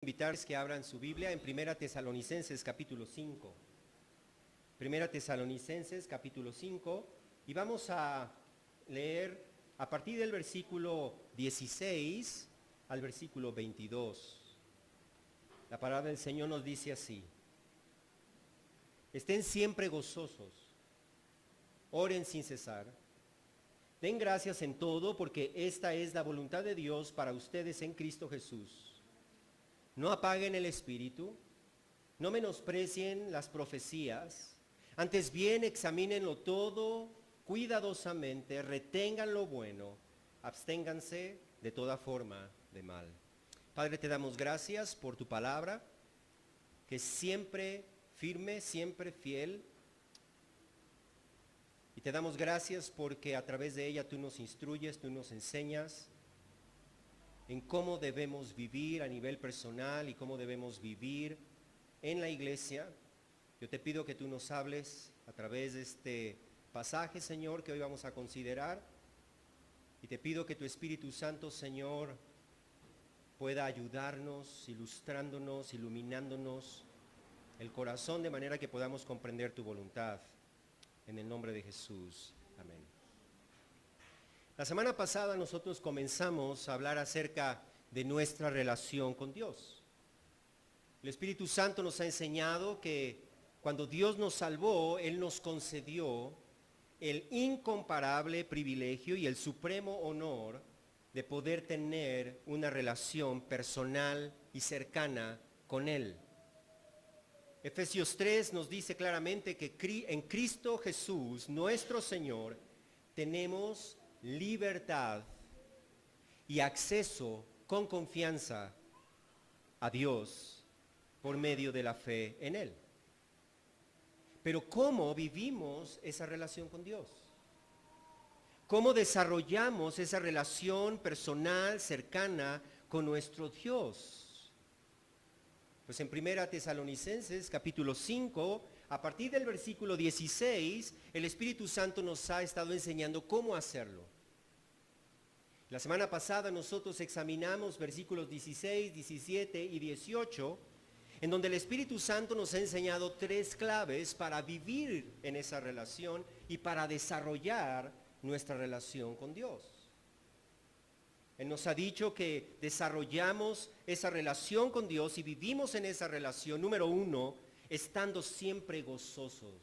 invitarles que abran su Biblia en Primera Tesalonicenses capítulo 5. Primera Tesalonicenses capítulo 5, y vamos a leer a partir del versículo 16 al versículo 22. La palabra del Señor nos dice así: estén siempre gozosos, oren sin cesar, den gracias en todo, porque esta es la voluntad de Dios para ustedes en Cristo Jesús. No apaguen el espíritu, no menosprecien las profecías, antes bien examínenlo todo cuidadosamente, retengan lo bueno, absténganse de toda forma de mal. Padre, te damos gracias por tu palabra, que es siempre firme, siempre fiel. Y te damos gracias porque a través de ella tú nos instruyes, tú nos enseñas en cómo debemos vivir a nivel personal y cómo debemos vivir en la iglesia. Yo te pido que tú nos hables a través de este pasaje, Señor, que hoy vamos a considerar. Y te pido que tu Espíritu Santo, Señor, pueda ayudarnos, ilustrándonos, iluminándonos el corazón de manera que podamos comprender tu voluntad. En el nombre de Jesús. Amén. La semana pasada nosotros comenzamos a hablar acerca de nuestra relación con Dios. El Espíritu Santo nos ha enseñado que cuando Dios nos salvó, Él nos concedió el incomparable privilegio y el supremo honor de poder tener una relación personal y cercana con Él. Efesios 3 nos dice claramente que en Cristo Jesús, nuestro Señor, tenemos libertad y acceso con confianza a Dios por medio de la fe en Él. Pero ¿cómo vivimos esa relación con Dios? ¿Cómo desarrollamos esa relación personal, cercana con nuestro Dios? Pues en Primera Tesalonicenses capítulo 5, a partir del versículo 16, el Espíritu Santo nos ha estado enseñando cómo hacerlo. La semana pasada nosotros examinamos versículos 16, 17 y 18, en donde el Espíritu Santo nos ha enseñado 3 claves para vivir en esa relación y para desarrollar nuestra relación con Dios. Él nos ha dicho que desarrollamos esa relación con Dios y vivimos en esa relación, número 1, estando siempre gozosos,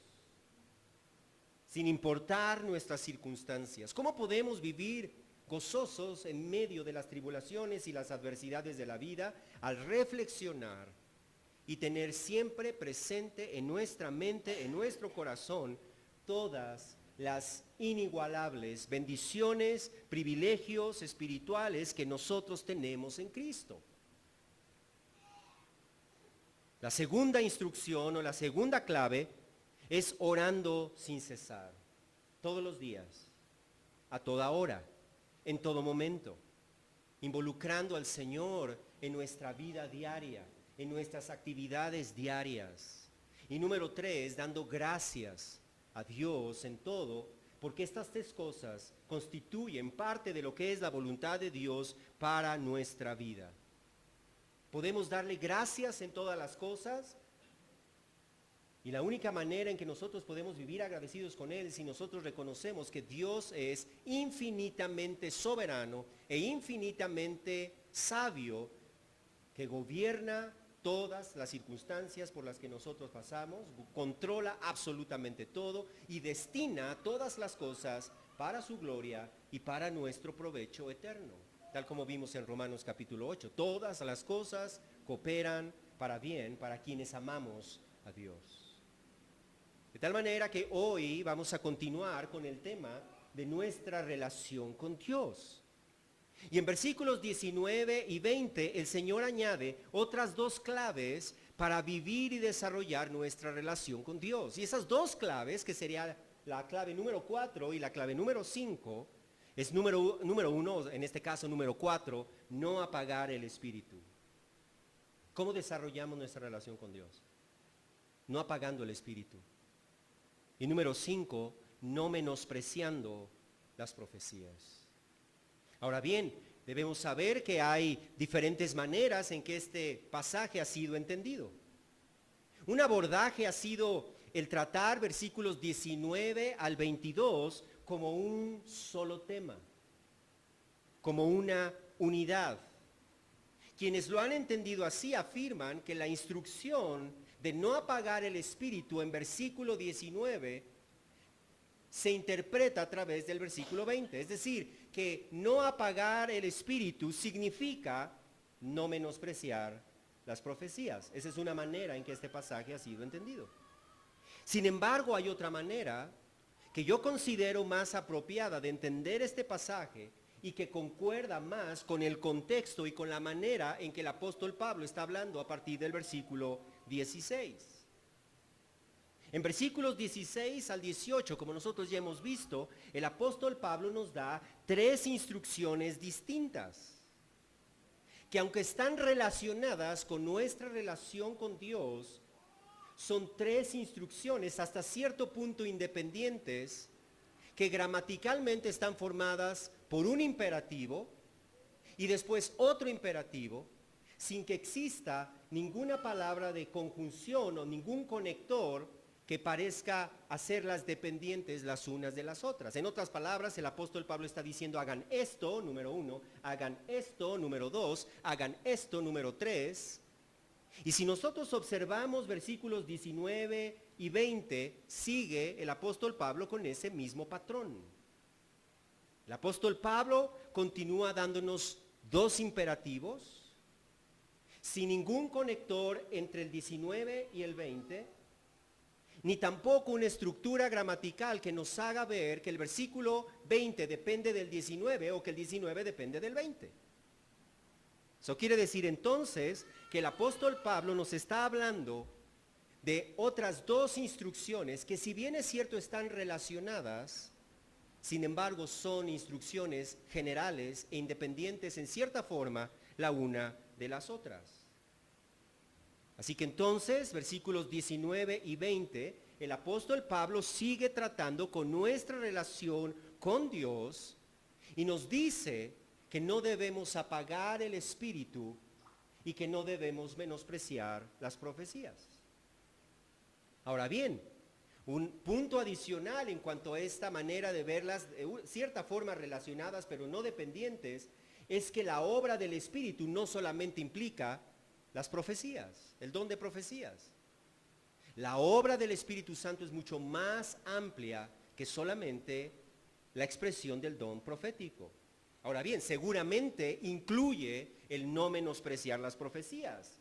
sin importar nuestras circunstancias. ¿Cómo podemos vivir gozosos en medio de las tribulaciones y las adversidades de la vida? Al reflexionar y tener siempre presente en nuestra mente, en nuestro corazón, todas las inigualables bendiciones, privilegios espirituales que nosotros tenemos en Cristo. La segunda instrucción o la segunda clave es orando sin cesar, todos los días, a toda hora, en todo momento, involucrando al Señor en nuestra vida diaria, en nuestras actividades diarias. Y número 3, dando gracias a Dios en todo, porque estas 3 cosas constituyen parte de lo que es la voluntad de Dios para nuestra vida. Podemos darle gracias en todas las cosas, y la única manera en que nosotros podemos vivir agradecidos con Él, si nosotros reconocemos que Dios es infinitamente soberano e infinitamente sabio, que gobierna todas las circunstancias por las que nosotros pasamos, controla absolutamente todo y destina todas las cosas para su gloria y para nuestro provecho eterno. Tal como vimos en Romanos capítulo 8, todas las cosas cooperan para bien para quienes amamos a Dios. De tal manera que hoy vamos a continuar con el tema de nuestra relación con Dios. Y en versículos 19 y 20 el Señor añade otras 2 claves para vivir y desarrollar nuestra relación con Dios. Y esas 2 claves, que sería la clave número 4 y la clave número 5, es número 1, en este caso número 4, no apagar el espíritu. ¿Cómo desarrollamos nuestra relación con Dios? No apagando el espíritu. Y número 5, no menospreciando las profecías. Ahora bien, Debemos saber que hay diferentes maneras en que este pasaje ha sido entendido. Un abordaje ha sido el tratar versículos 19 al 22 como un solo tema, como una unidad. Quienes lo han entendido así afirman que la instrucción de no apagar el espíritu en versículo 19 se interpreta a través del versículo 20. Es decir, que no apagar el espíritu significa no menospreciar las profecías. Esa es una manera en que este pasaje ha sido entendido. Sin embargo, hay otra manera que yo considero más apropiada de entender este pasaje y que concuerda más con el contexto y con la manera en que el apóstol Pablo está hablando a partir del versículo 16. En versículos 16 al 18, como nosotros ya hemos visto, el apóstol Pablo nos da tres instrucciones distintas, que aunque están relacionadas con nuestra relación con Dios, son tres instrucciones hasta cierto punto independientes, que gramaticalmente están formadas por un imperativo y después otro imperativo, sin que exista ninguna palabra de conjunción o ningún conector que parezca hacerlas dependientes las unas de las otras. En otras palabras, el apóstol Pablo está diciendo: hagan esto, número 1, hagan esto, número 2, hagan esto, número 3. Y si nosotros observamos versículos 19 y 20, sigue el apóstol Pablo con ese mismo patrón. El apóstol Pablo continúa dándonos dos imperativos, sin ningún conector entre el 19 y el 20, ni tampoco una estructura gramatical que nos haga ver que el versículo 20 depende del 19 o que el 19 depende del 20. Eso quiere decir entonces que el apóstol Pablo nos está hablando de otras dos instrucciones que, si bien es cierto están relacionadas, sin embargo son instrucciones generales e independientes en cierta forma la una de las otras. Así que entonces, versículos 19 y 20, el apóstol Pablo sigue tratando con nuestra relación con Dios y nos dice que no debemos apagar el espíritu y que no debemos menospreciar las profecías. Ahora bien, un punto adicional en cuanto a esta manera de verlas de cierta forma relacionadas pero no dependientes, es que la obra del espíritu no solamente implica las profecías, el don de profecías. La obra del Espíritu Santo es mucho más amplia que solamente la expresión del don profético. Ahora bien, seguramente incluye el no menospreciar las profecías,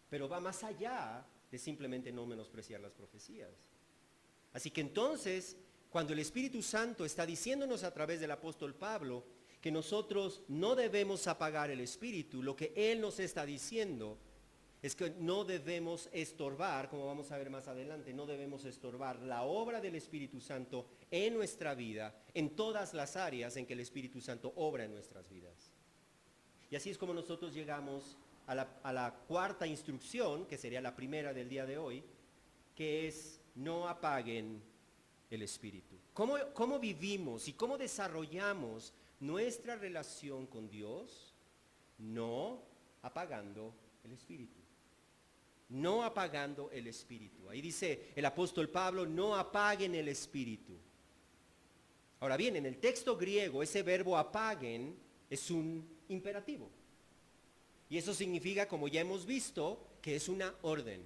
pero va más allá de simplemente no menospreciar las profecías. Así que entonces, cuando el Espíritu Santo está diciéndonos a través del apóstol Pablo que nosotros no debemos apagar el espíritu, lo que él nos está diciendo es que no debemos estorbar, como vamos a ver más adelante, no debemos estorbar la obra del Espíritu Santo en nuestra vida, en todas las áreas en que el Espíritu Santo obra en nuestras vidas. Y así es como nosotros llegamos a la cuarta instrucción, que sería la primera del día de hoy, que es: no apaguen el espíritu. ¿Cómo vivimos y cómo desarrollamos nuestra relación con Dios? No apagando el espíritu. No apagando el espíritu. Ahí dice el apóstol Pablo: no apaguen el espíritu. Ahora bien, en el texto griego ese verbo apaguen es un imperativo. Y eso significa, como ya hemos visto, que es una orden,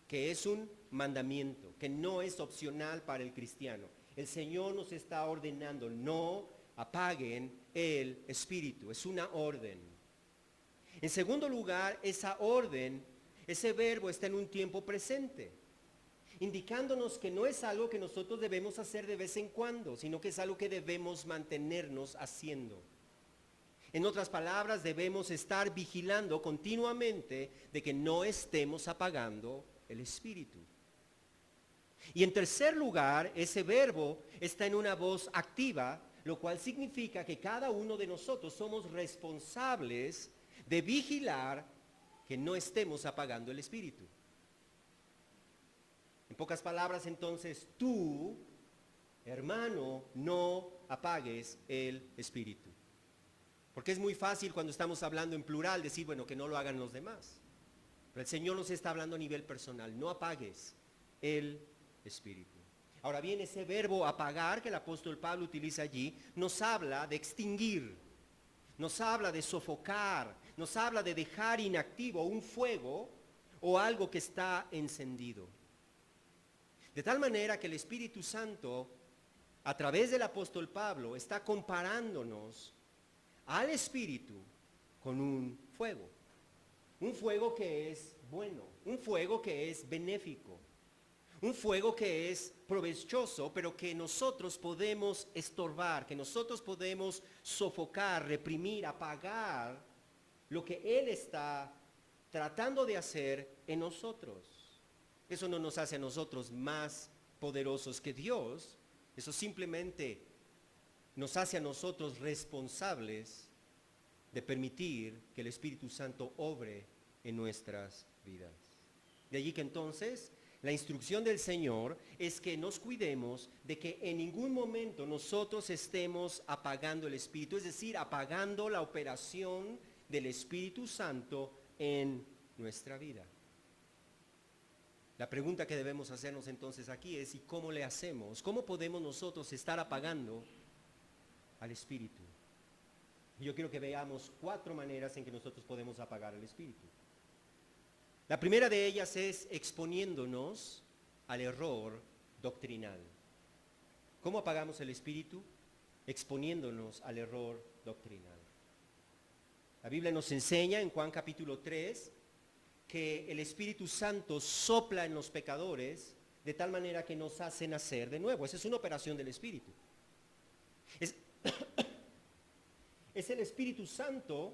que es un mandamiento, que no es opcional para el cristiano. El Señor nos está ordenando: no apaguen el espíritu. Es una orden. En segundo lugar, esa orden, ese verbo está en un tiempo presente, indicándonos que no es algo que nosotros debemos hacer de vez en cuando, sino que es algo que debemos mantenernos haciendo. En otras palabras, debemos estar vigilando continuamente de que no estemos apagando el espíritu. Y en tercer lugar, ese verbo está en una voz activa, lo cual significa que cada uno de nosotros somos responsables de vigilar que no estemos apagando el espíritu. En pocas palabras, entonces, tú, hermano, no apagues el espíritu. Porque es muy fácil cuando estamos hablando en plural decir, bueno, que no lo hagan los demás. Pero el Señor nos está hablando a nivel personal. No apagues el espíritu. Ahora bien, ese verbo apagar que el apóstol Pablo utiliza allí nos habla de extinguir, nos habla de sofocar, nos habla de dejar inactivo un fuego o algo que está encendido. De tal manera que el Espíritu Santo, a través del apóstol Pablo, está comparándonos al Espíritu con un fuego que es bueno, un fuego que es benéfico, un fuego que es provechoso, pero que nosotros podemos estorbar, que nosotros podemos sofocar, reprimir, apagar lo que Él está tratando de hacer en nosotros. Eso no nos hace a nosotros más poderosos que Dios, eso simplemente nos hace a nosotros responsables de permitir que el Espíritu Santo obre en nuestras vidas. De allí que entonces la instrucción del Señor es que nos cuidemos de que en ningún momento nosotros estemos apagando el Espíritu, es decir, apagando la operación del Espíritu Santo en nuestra vida. La pregunta que debemos hacernos entonces aquí es, ¿y cómo le hacemos? ¿Cómo podemos nosotros estar apagando al Espíritu? Yo quiero que veamos 4 maneras en que nosotros podemos apagar al Espíritu. La primera de ellas es exponiéndonos al error doctrinal. ¿Cómo apagamos el Espíritu? Exponiéndonos al error doctrinal. La Biblia nos enseña en Juan capítulo 3 que el Espíritu Santo sopla en los pecadores de tal manera que nos hace nacer de nuevo. Esa es una operación del Espíritu. Es el Espíritu Santo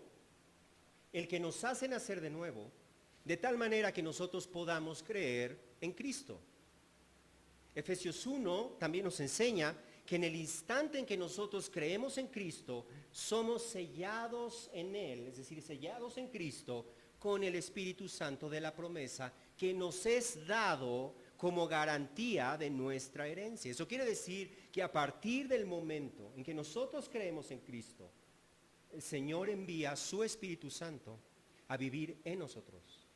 el que nos hace nacer de nuevo, de tal manera que nosotros podamos creer en Cristo. Efesios 1 también nos enseña que en el instante en que nosotros creemos en Cristo, somos sellados en Él, es decir, sellados en Cristo, con el Espíritu Santo de la promesa que nos es dado como garantía de nuestra herencia. Eso quiere decir que a partir del momento en que nosotros creemos en Cristo, el Señor envía su Espíritu Santo a vivir en nosotros,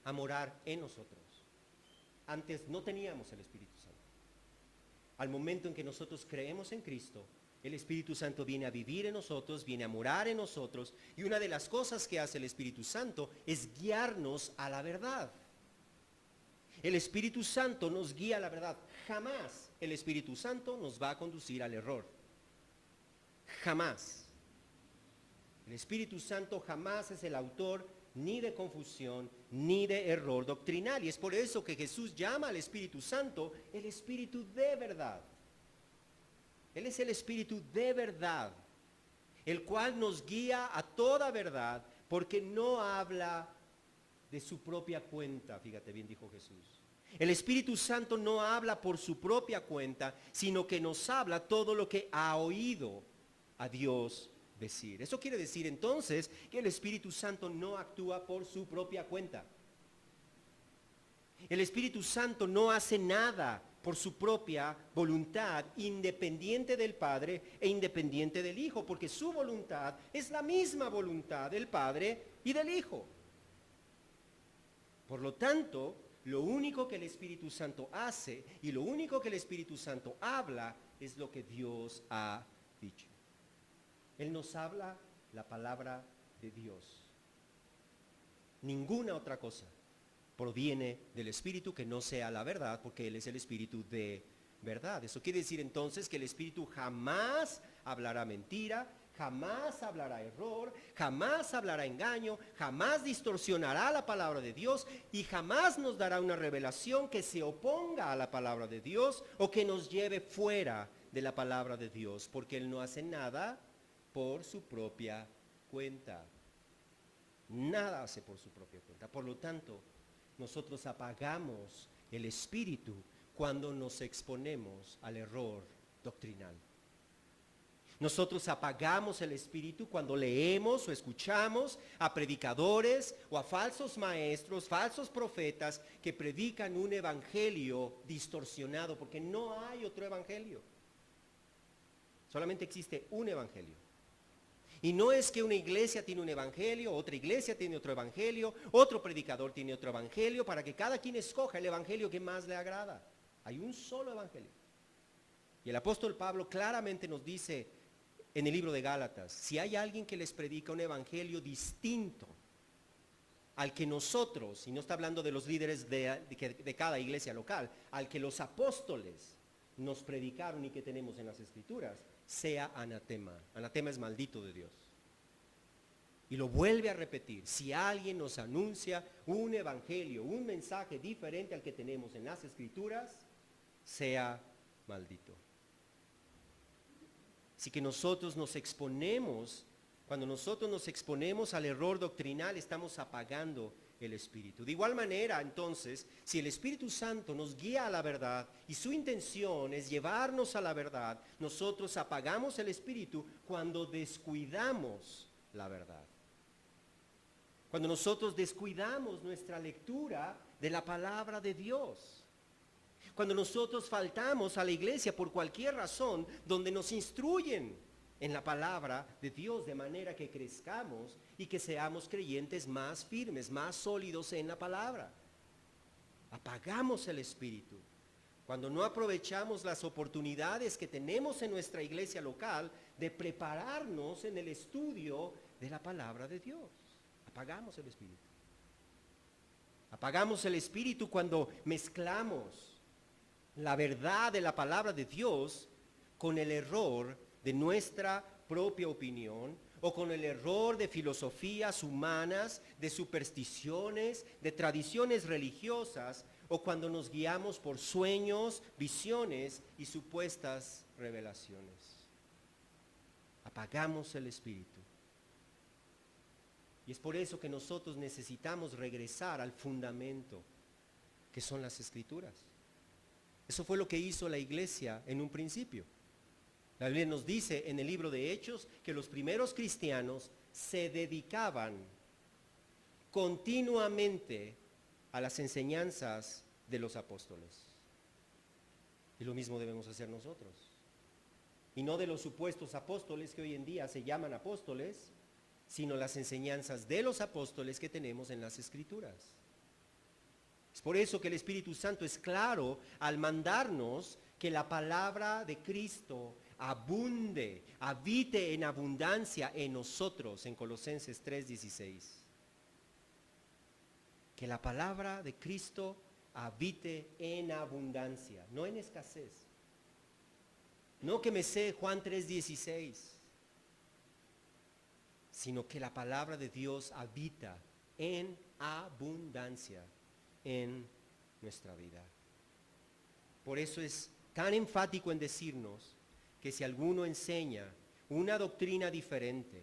a morar en nosotros. Antes no teníamos el Espíritu Santo. Al momento en que nosotros creemos en Cristo, el Espíritu Santo viene a vivir en nosotros, viene a morar en nosotros, y una de las cosas que hace el Espíritu Santo es guiarnos a la verdad. El Espíritu Santo nos guía a la verdad. Jamás el Espíritu Santo nos va a conducir al error. Jamás. El Espíritu Santo jamás es el autor ni de confusión, ni de error doctrinal. Y es por eso que Jesús llama al Espíritu Santo el Espíritu de verdad. Él es el Espíritu de verdad, el cual nos guía a toda verdad, porque no habla de su propia cuenta. Fíjate bien, dijo Jesús. El Espíritu Santo no habla por su propia cuenta, sino que nos habla todo lo que ha oído a Dios decir. Eso quiere decir entonces que el Espíritu Santo no actúa por su propia cuenta. El Espíritu Santo no hace nada por su propia voluntad, independiente del Padre e independiente del Hijo, porque su voluntad es la misma voluntad del Padre y del Hijo. Por lo tanto, lo único que el Espíritu Santo hace y lo único que el Espíritu Santo habla es lo que Dios ha dicho. Él nos habla la palabra de Dios. Ninguna otra cosa proviene del Espíritu que no sea la verdad, porque Él es el Espíritu de verdad. Eso quiere decir entonces que el Espíritu jamás hablará mentira, jamás hablará error, jamás hablará engaño, jamás distorsionará la palabra de Dios y jamás nos dará una revelación que se oponga a la palabra de Dios o que nos lleve fuera de la palabra de Dios, porque Él no hace nada por su propia cuenta. Nada hace por su propia cuenta. Por lo tanto, nosotros apagamos el Espíritu cuando nos exponemos al error doctrinal. Nosotros apagamos el Espíritu cuando leemos o escuchamos a predicadores o a falsos maestros, falsos profetas que predican un evangelio distorsionado, porque no hay otro evangelio. Solamente existe un evangelio. Y no es que una iglesia tiene un evangelio, otra iglesia tiene otro evangelio, otro predicador tiene otro evangelio, para que cada quien escoja el evangelio que más le agrada. Hay un solo evangelio. Y el apóstol Pablo claramente nos dice en el libro de Gálatas, si hay alguien que les predica un evangelio distinto al que nosotros, y no está hablando de los líderes de cada iglesia local, al que los apóstoles nos predicaron y que tenemos en las escrituras, sea anatema. Anatema es maldito de Dios. Y lo vuelve a repetir, si alguien nos anuncia un evangelio, un mensaje diferente al que tenemos en las escrituras, sea maldito. Así que nosotros nos exponemos, cuando nosotros nos exponemos al error doctrinal, estamos apagando el Espíritu. De igual manera, entonces, si el Espíritu Santo nos guía a la verdad y su intención es llevarnos a la verdad, nosotros apagamos el Espíritu cuando descuidamos la verdad. Cuando nosotros descuidamos nuestra lectura de la palabra de Dios. Cuando nosotros faltamos a la iglesia por cualquier razón donde nos instruyen en la palabra de Dios de manera que crezcamos y que seamos creyentes más firmes, más sólidos en la palabra. Apagamos el Espíritu. Cuando no aprovechamos las oportunidades que tenemos en nuestra iglesia local de prepararnos en el estudio de la palabra de Dios. Apagamos el Espíritu. Apagamos el Espíritu cuando mezclamos la verdad de la palabra de Dios con el error de nuestra propia opinión o con el error de filosofías humanas, de supersticiones, de tradiciones religiosas, o cuando nos guiamos por sueños, visiones y supuestas revelaciones. Apagamos el Espíritu. Y es por eso que nosotros necesitamos regresar al fundamento que son las Escrituras. Eso fue lo que hizo la iglesia en un principio. La Biblia nos dice en el libro de Hechos que los primeros cristianos se dedicaban continuamente a las enseñanzas de los apóstoles. Y lo mismo debemos hacer nosotros. Y no de los supuestos apóstoles que hoy en día se llaman apóstoles, sino las enseñanzas de los apóstoles que tenemos en las Escrituras. Es por eso que el Espíritu Santo es claro al mandarnos que la palabra de Cristo abunde, habite en abundancia en nosotros, en Colosenses 3:16. Que la palabra de Cristo habite en abundancia, no en escasez. No que me sé Juan 3:16, sino que la palabra de Dios habita en abundancia en nuestra vida. Por eso es tan enfático en decirnos que si alguno enseña una doctrina diferente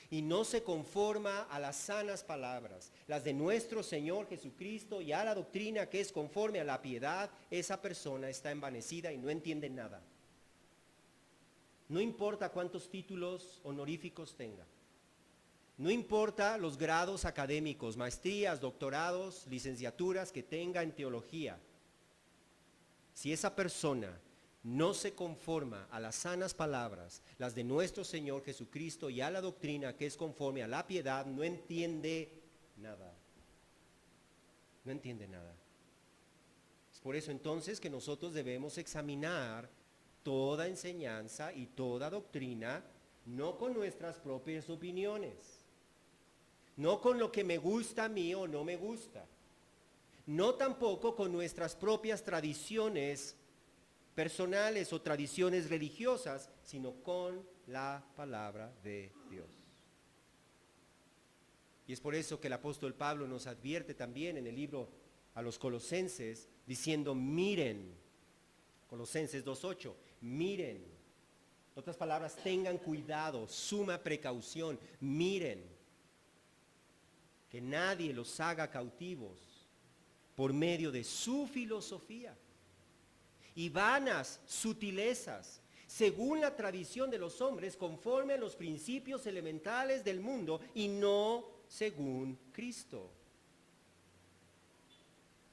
y no se conforma a las sanas palabras, las de nuestro Señor Jesucristo, y a la doctrina que es conforme a la piedad, esa persona está envanecida y no entiende nada. No importa cuántos títulos honoríficos tenga. No importa los grados académicos, maestrías, doctorados, licenciaturas que tenga en teología. Si esa persona no se conforma a las sanas palabras, las de nuestro Señor Jesucristo, y a la doctrina que es conforme a la piedad, no entiende nada. No entiende nada. Es por eso entonces que nosotros debemos examinar toda enseñanza y toda doctrina, no con nuestras propias opiniones, no con lo que me gusta a mí o no me gusta, no tampoco con nuestras propias tradiciones personales o tradiciones religiosas, sino con la palabra de Dios. Y es por eso que el apóstol Pablo nos advierte también en el libro a los Colosenses, diciendo, miren, Colosenses 2:8, miren, en otras palabras, tengan cuidado, suma precaución, miren, que nadie los haga cautivos por medio de su filosofía y vanas sutilezas, según la tradición de los hombres, conforme a los principios elementales del mundo y no según Cristo.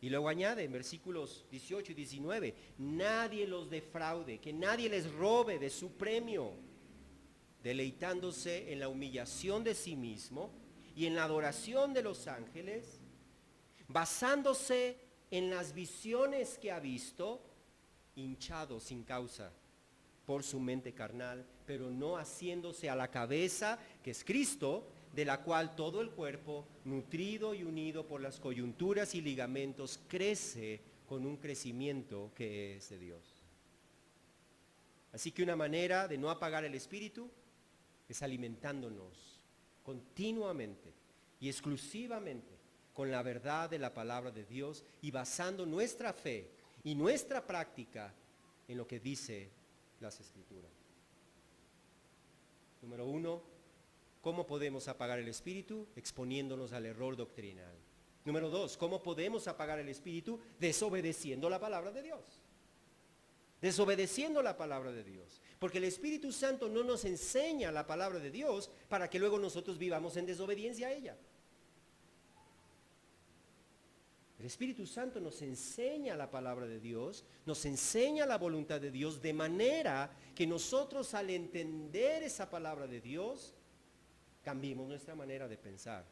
Y luego añade en versículos 18 y 19, nadie los defraude, que nadie les robe de su premio, deleitándose en la humillación de sí mismo y en la adoración de los ángeles, basándose en las visiones que ha visto, hinchado sin causa por su mente carnal, pero no haciéndose a la cabeza, que es Cristo, de la cual todo el cuerpo, nutrido y unido por las coyunturas y ligamentos, crece con un crecimiento que es de Dios. Así que una manera de no apagar el espíritu es alimentándonos continuamente y exclusivamente con la verdad de la palabra de Dios y basando nuestra fe y nuestra práctica en lo que dice las Escrituras. Número 1, ¿cómo podemos apagar el espíritu? Exponiéndonos al error doctrinal. Número 2, ¿cómo podemos apagar el espíritu? Desobedeciendo la palabra de Dios. Desobedeciendo la palabra de Dios. Porque el Espíritu Santo no nos enseña la palabra de Dios para que luego nosotros vivamos en desobediencia a ella. El Espíritu Santo nos enseña la palabra de Dios, nos enseña la voluntad de Dios, de manera que nosotros al entender esa palabra de Dios, cambiemos nuestra manera de pensar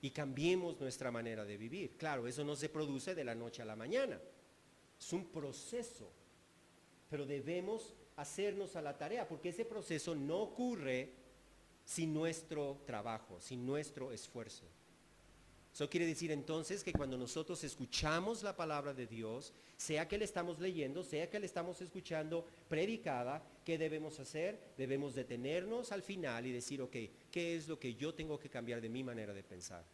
y cambiemos nuestra manera de vivir. Claro, eso no se produce de la noche a la mañana, es un proceso, pero debemos hacernos a la tarea, porque ese proceso no ocurre sin nuestro trabajo, sin nuestro esfuerzo. Eso quiere decir entonces que cuando nosotros escuchamos la palabra de Dios, sea que la estamos leyendo, sea que la estamos escuchando predicada, ¿qué debemos hacer? Debemos detenernos al final y decir, ok, ¿qué es lo que yo tengo que cambiar de mi manera de pensar?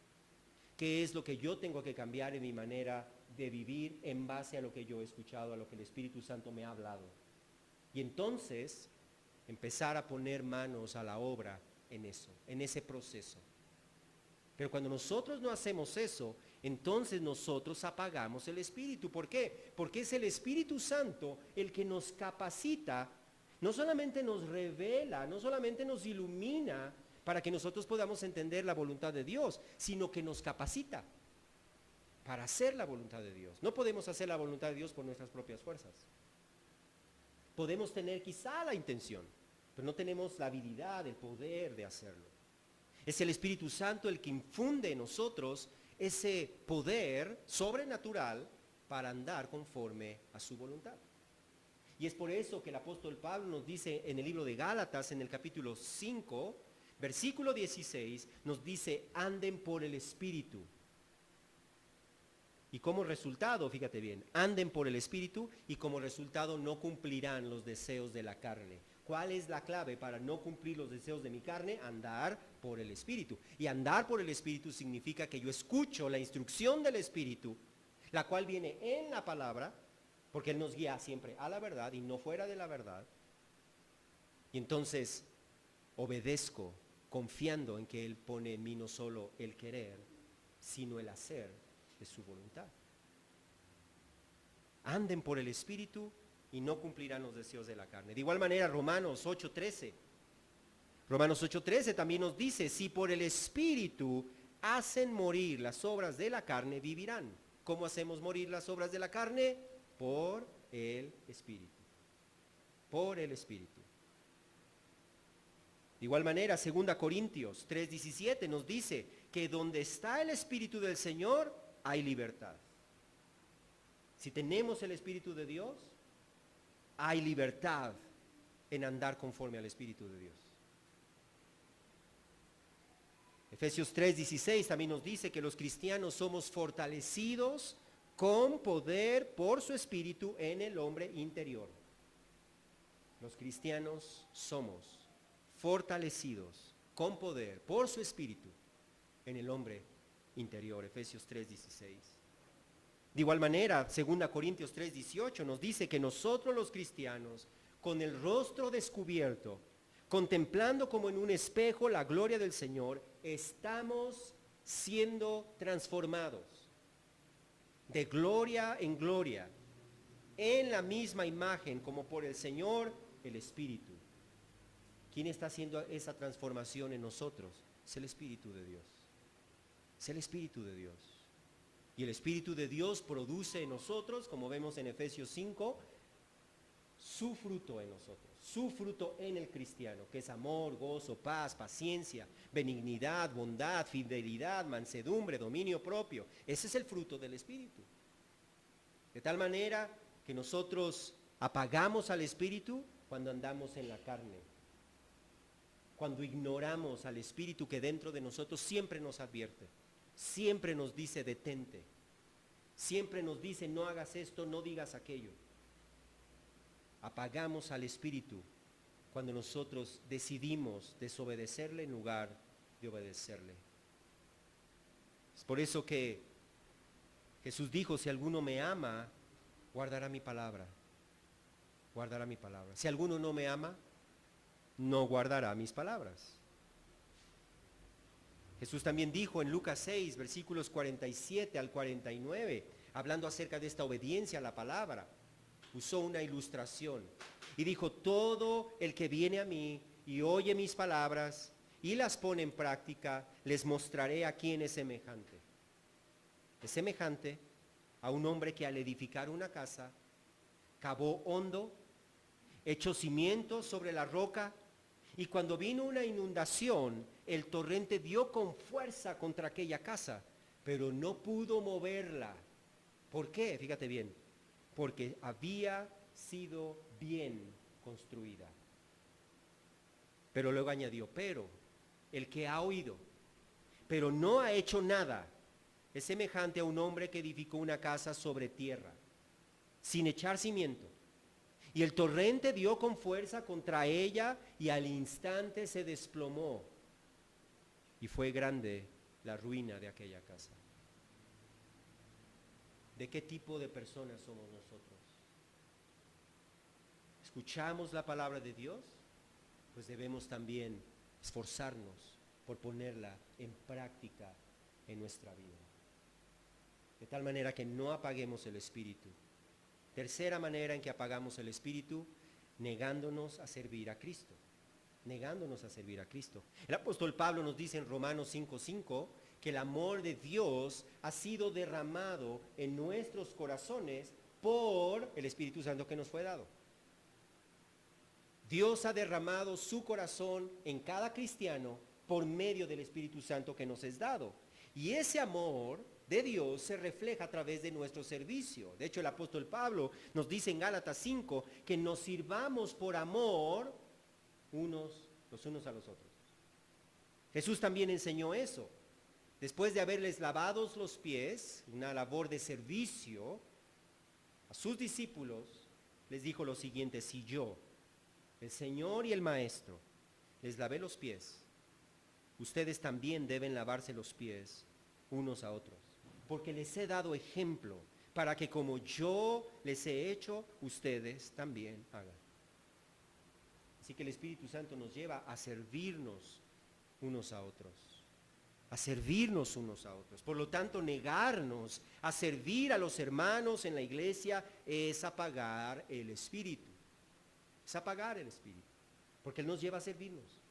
¿Qué es lo que yo tengo que cambiar en mi manera de vivir en base a lo que yo he escuchado, a lo que el Espíritu Santo me ha hablado? Y entonces empezar a poner manos a la obra en eso, en ese proceso. Pero cuando nosotros no hacemos eso, entonces nosotros apagamos el Espíritu. ¿Por qué? Porque es el Espíritu Santo el que nos capacita, no solamente nos revela, no solamente nos ilumina para que nosotros podamos entender la voluntad de Dios, sino que nos capacita para hacer la voluntad de Dios. No podemos hacer la voluntad de Dios por nuestras propias fuerzas. Podemos tener quizá la intención, pero no tenemos la habilidad, el poder de hacerlo. Es el Espíritu Santo el que infunde en nosotros ese poder sobrenatural para andar conforme a su voluntad. Y es por eso que el apóstol Pablo nos dice en el libro de Gálatas, en el capítulo 5, versículo 16, nos dice, anden por el Espíritu. Y como resultado, fíjate bien, anden por el Espíritu y como resultado no cumplirán los deseos de la carne. ¿Cuál es la clave para no cumplir los deseos de mi carne? Andar por el Espíritu. Y andar por el Espíritu significa que yo escucho la instrucción del Espíritu, la cual viene en la palabra, porque Él nos guía siempre a la verdad y no fuera de la verdad. Y entonces obedezco confiando en que Él pone en mí no solo el querer, sino el hacer de su voluntad. Anden por el Espíritu y no cumplirán los deseos de la carne. De igual manera, Romanos 8:13 también nos dice, si por el Espíritu hacen morir las obras de la carne, vivirán. ¿Cómo hacemos morir las obras de la carne? Por el Espíritu. Por el Espíritu. De igual manera, 2 Corintios 3:17 nos dice que donde está el Espíritu del Señor, hay libertad. Si tenemos el Espíritu de Dios, hay libertad en andar conforme al Espíritu de Dios. Efesios 3:16 también nos dice que los cristianos somos fortalecidos con poder por su Espíritu en el hombre interior. Los cristianos somos fortalecidos con poder por su Espíritu en el hombre interior. Efesios 3:16. De igual manera, 2 Corintios 3:18 nos dice que nosotros los cristianos, con el rostro descubierto, contemplando como en un espejo la gloria del Señor, estamos siendo transformados de gloria en gloria, en la misma imagen como por el Señor, el Espíritu. ¿Quién está haciendo esa transformación en nosotros? Es el Espíritu de Dios. Es el Espíritu de Dios. Y el Espíritu de Dios produce en nosotros, como vemos en Efesios 5, su fruto en nosotros. su fruto en el cristiano, que es amor, gozo, paz, paciencia, benignidad, bondad, fidelidad, mansedumbre, dominio propio. Ese es el fruto del Espíritu. De tal manera que nosotros apagamos al Espíritu cuando andamos en la carne, cuando ignoramos al Espíritu que dentro de nosotros siempre nos advierte, siempre nos dice detente, siempre nos dice no hagas esto, no digas aquello. Apagamos al Espíritu cuando nosotros decidimos desobedecerle en lugar de obedecerle. Es por eso que Jesús dijo, si alguno me ama, guardará mi palabra. Guardará mi palabra. Si alguno no me ama, no guardará mis palabras. Jesús también dijo en Lucas 6, versículos 47 al 49, hablando acerca de esta obediencia a la palabra, usó una ilustración y dijo, todo el que viene a mí y oye mis palabras y las pone en práctica, les mostraré a quién es semejante. Es semejante a un hombre que al edificar una casa, cavó hondo, echó cimientos sobre la roca, y cuando vino una inundación, el torrente dio con fuerza contra aquella casa, pero no pudo moverla. ¿Por qué? Fíjate bien, porque había sido bien construida. Pero luego añadió, pero el que ha oído, pero no ha hecho nada, es semejante a un hombre que edificó una casa sobre tierra, sin echar cimiento. Y el torrente dio con fuerza contra ella y al instante se desplomó. Y fue grande la ruina de aquella casa. ¿De qué tipo de personas somos nosotros? ¿Escuchamos la palabra de Dios? Pues debemos también esforzarnos por ponerla en práctica en nuestra vida. De tal manera que no apaguemos el Espíritu. Tercera manera en que apagamos el Espíritu, negándonos a servir a Cristo. Negándonos a servir a Cristo. El apóstol Pablo nos dice en Romanos 5:5 que el amor de Dios ha sido derramado en nuestros corazones por el Espíritu Santo que nos fue dado. Dios ha derramado su corazón en cada cristiano por medio del Espíritu Santo que nos es dado. Y ese amor de Dios se refleja a través de nuestro servicio. De hecho, el apóstol Pablo nos dice en Gálatas 5 que nos sirvamos por amor los unos a los otros. Jesús también enseñó eso. Después de haberles lavado los pies, una labor de servicio a sus discípulos, les dijo lo siguiente: si yo, el Señor y el Maestro, les lavé los pies, ustedes también deben lavarse los pies unos a otros, porque les he dado ejemplo para que como yo les he hecho, ustedes también hagan. Así que el Espíritu Santo nos lleva a servirnos unos a otros, a servirnos unos a otros. Por lo tanto, negarnos a servir a los hermanos en la iglesia es apagar el Espíritu. Es apagar el Espíritu, porque Él nos lleva a servirnos,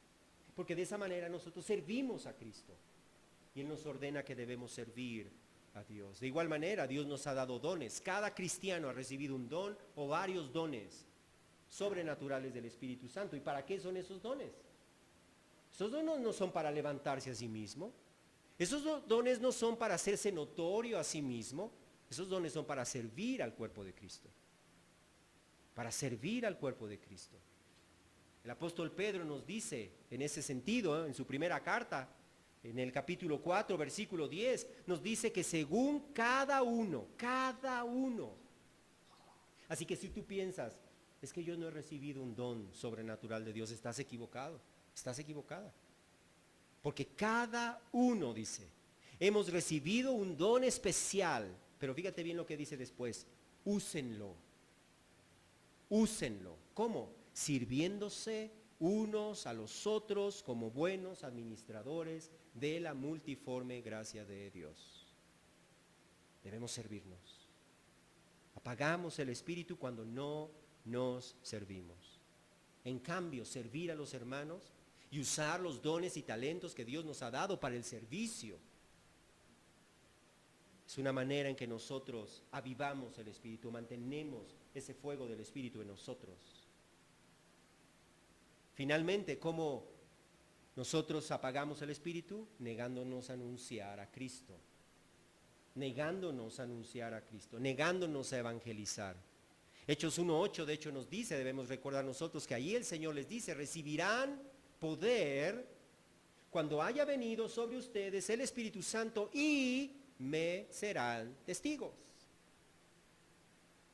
porque de esa manera nosotros servimos a Cristo y Él nos ordena que debemos servir a Dios. De igual manera, Dios nos ha dado dones. Cada cristiano ha recibido un don o varios dones sobrenaturales del Espíritu Santo. ¿Y para qué son esos dones? Esos dones no son para levantarse a sí mismo. Esos dones no son para hacerse notorio a sí mismo. Esos dones son para servir al cuerpo de Cristo. Para servir al cuerpo de Cristo. El apóstol Pedro nos dice en ese sentido, en su primera carta, en el capítulo 4, versículo 10, nos dice que según cada uno. Así que si tú piensas, es que yo no he recibido un don sobrenatural de Dios, estás equivocado, estás equivocada. Porque cada uno, dice, hemos recibido un don especial, pero fíjate bien lo que dice después: úsenlo. Úsenlo. ¿Cómo? Sirviéndose unos a los otros como buenos administradores de la multiforme gracia de Dios. Debemos servirnos. Apagamos el Espíritu cuando no nos servimos. En cambio, servir a los hermanos y usar los dones y talentos que Dios nos ha dado para el servicio es una manera en que nosotros avivamos el Espíritu, mantenemos ese fuego del Espíritu en nosotros. Finalmente, ¿cómo nosotros apagamos el Espíritu? Negándonos a anunciar a Cristo. Negándonos a anunciar a Cristo, negándonos a evangelizar. Hechos 1:8 de hecho nos dice, debemos recordar nosotros que ahí el Señor les dice, recibirán poder cuando haya venido sobre ustedes el Espíritu Santo y me serán testigos.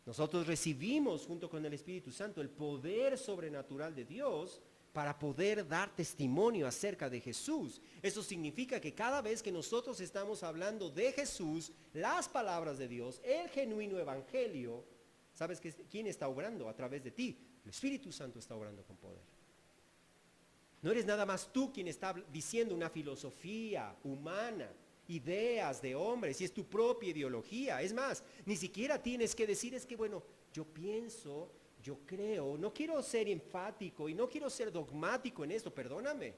Nosotros recibimos junto con el Espíritu Santo el poder sobrenatural de Dios para poder dar testimonio acerca de Jesús. Eso significa que cada vez que nosotros estamos hablando de Jesús, las palabras de Dios, el genuino evangelio, ¿sabes quién está obrando a través de ti? El Espíritu Santo está obrando con poder. No eres nada más tú quien está diciendo una filosofía humana, ideas de hombres, y es tu propia ideología. Es más, ni siquiera tienes que decir, es que bueno, yo pienso, yo creo, no quiero ser enfático y no quiero ser dogmático en esto, perdóname.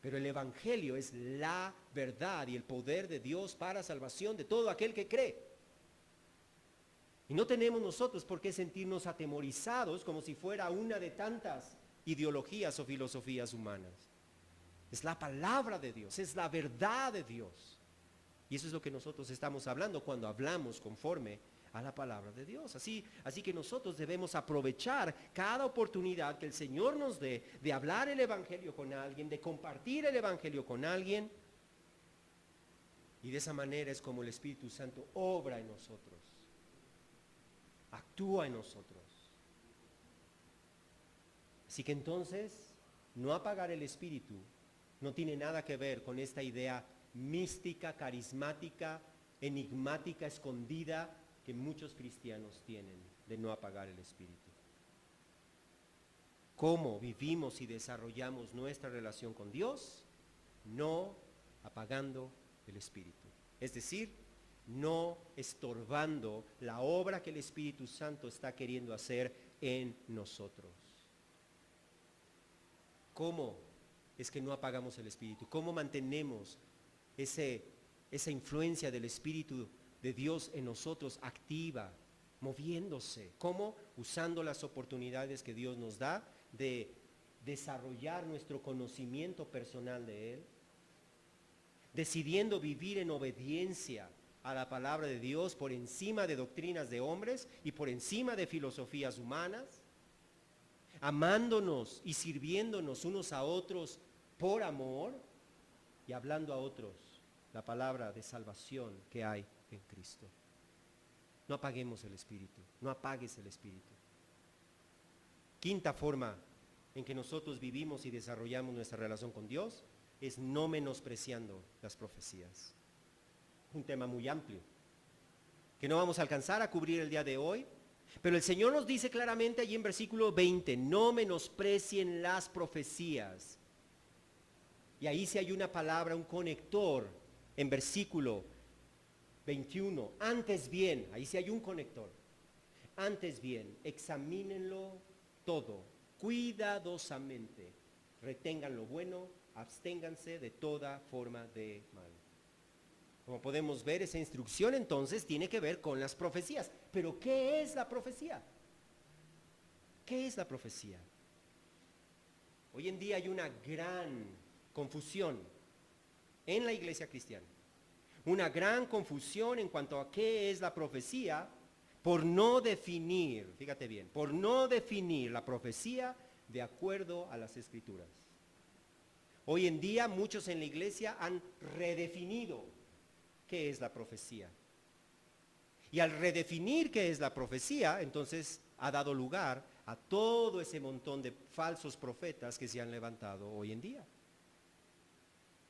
Pero el Evangelio es la verdad y el poder de Dios para salvación de todo aquel que cree. Y no tenemos nosotros por qué sentirnos atemorizados como si fuera una de tantas ideologías o filosofías humanas. Es la palabra de Dios, es la verdad de Dios. Y eso es lo que nosotros estamos hablando cuando hablamos conforme a la palabra de Dios. Así que nosotros debemos aprovechar cada oportunidad que el Señor nos dé de hablar el Evangelio con alguien, de compartir el Evangelio con alguien. Y de esa manera es como el Espíritu Santo obra en nosotros, actúa en nosotros. Así que entonces, no apagar el Espíritu no tiene nada que ver con esta idea mística, carismática, enigmática, escondida que muchos cristianos tienen de no apagar el Espíritu. ¿Cómo vivimos y desarrollamos nuestra relación con Dios? No apagando el Espíritu. Es decir, no estorbando la obra que el Espíritu Santo está queriendo hacer en nosotros. ¿Cómo es que no apagamos el Espíritu? ¿Cómo mantenemos esa influencia del Espíritu de Dios en nosotros activa, moviéndose? ¿Cómo? Usando las oportunidades que Dios nos da de desarrollar nuestro conocimiento personal de Él, decidiendo vivir en obediencia a la palabra de Dios por encima de doctrinas de hombres y por encima de filosofías humanas, amándonos y sirviéndonos unos a otros por amor y hablando a otros la palabra de salvación que hay en Cristo. No apaguemos el Espíritu, no apagues el Espíritu. Quinta forma en que nosotros vivimos y desarrollamos nuestra relación con Dios es no menospreciando las profecías. Un tema muy amplio que no vamos a alcanzar a cubrir el día de hoy, pero el Señor nos dice claramente allí en versículo 20, no menosprecien las profecías. Y ahí sí hay una palabra, un conector en versículo 21, antes bien, ahí sí hay un conector. Antes bien, examínenlo todo, cuidadosamente, retengan lo bueno, absténganse de toda forma de mal. Como podemos ver, esa instrucción entonces tiene que ver con las profecías. Pero ¿qué es la profecía? ¿Qué es la profecía? Hoy en día hay una gran confusión en la iglesia cristiana. Una gran confusión en cuanto a qué es la profecía por no definir, fíjate bien, por no definir la profecía de acuerdo a las Escrituras. Hoy en día muchos en la iglesia han redefinido qué es la profecía. Y al redefinir qué es la profecía, entonces ha dado lugar a todo ese montón de falsos profetas que se han levantado hoy en día.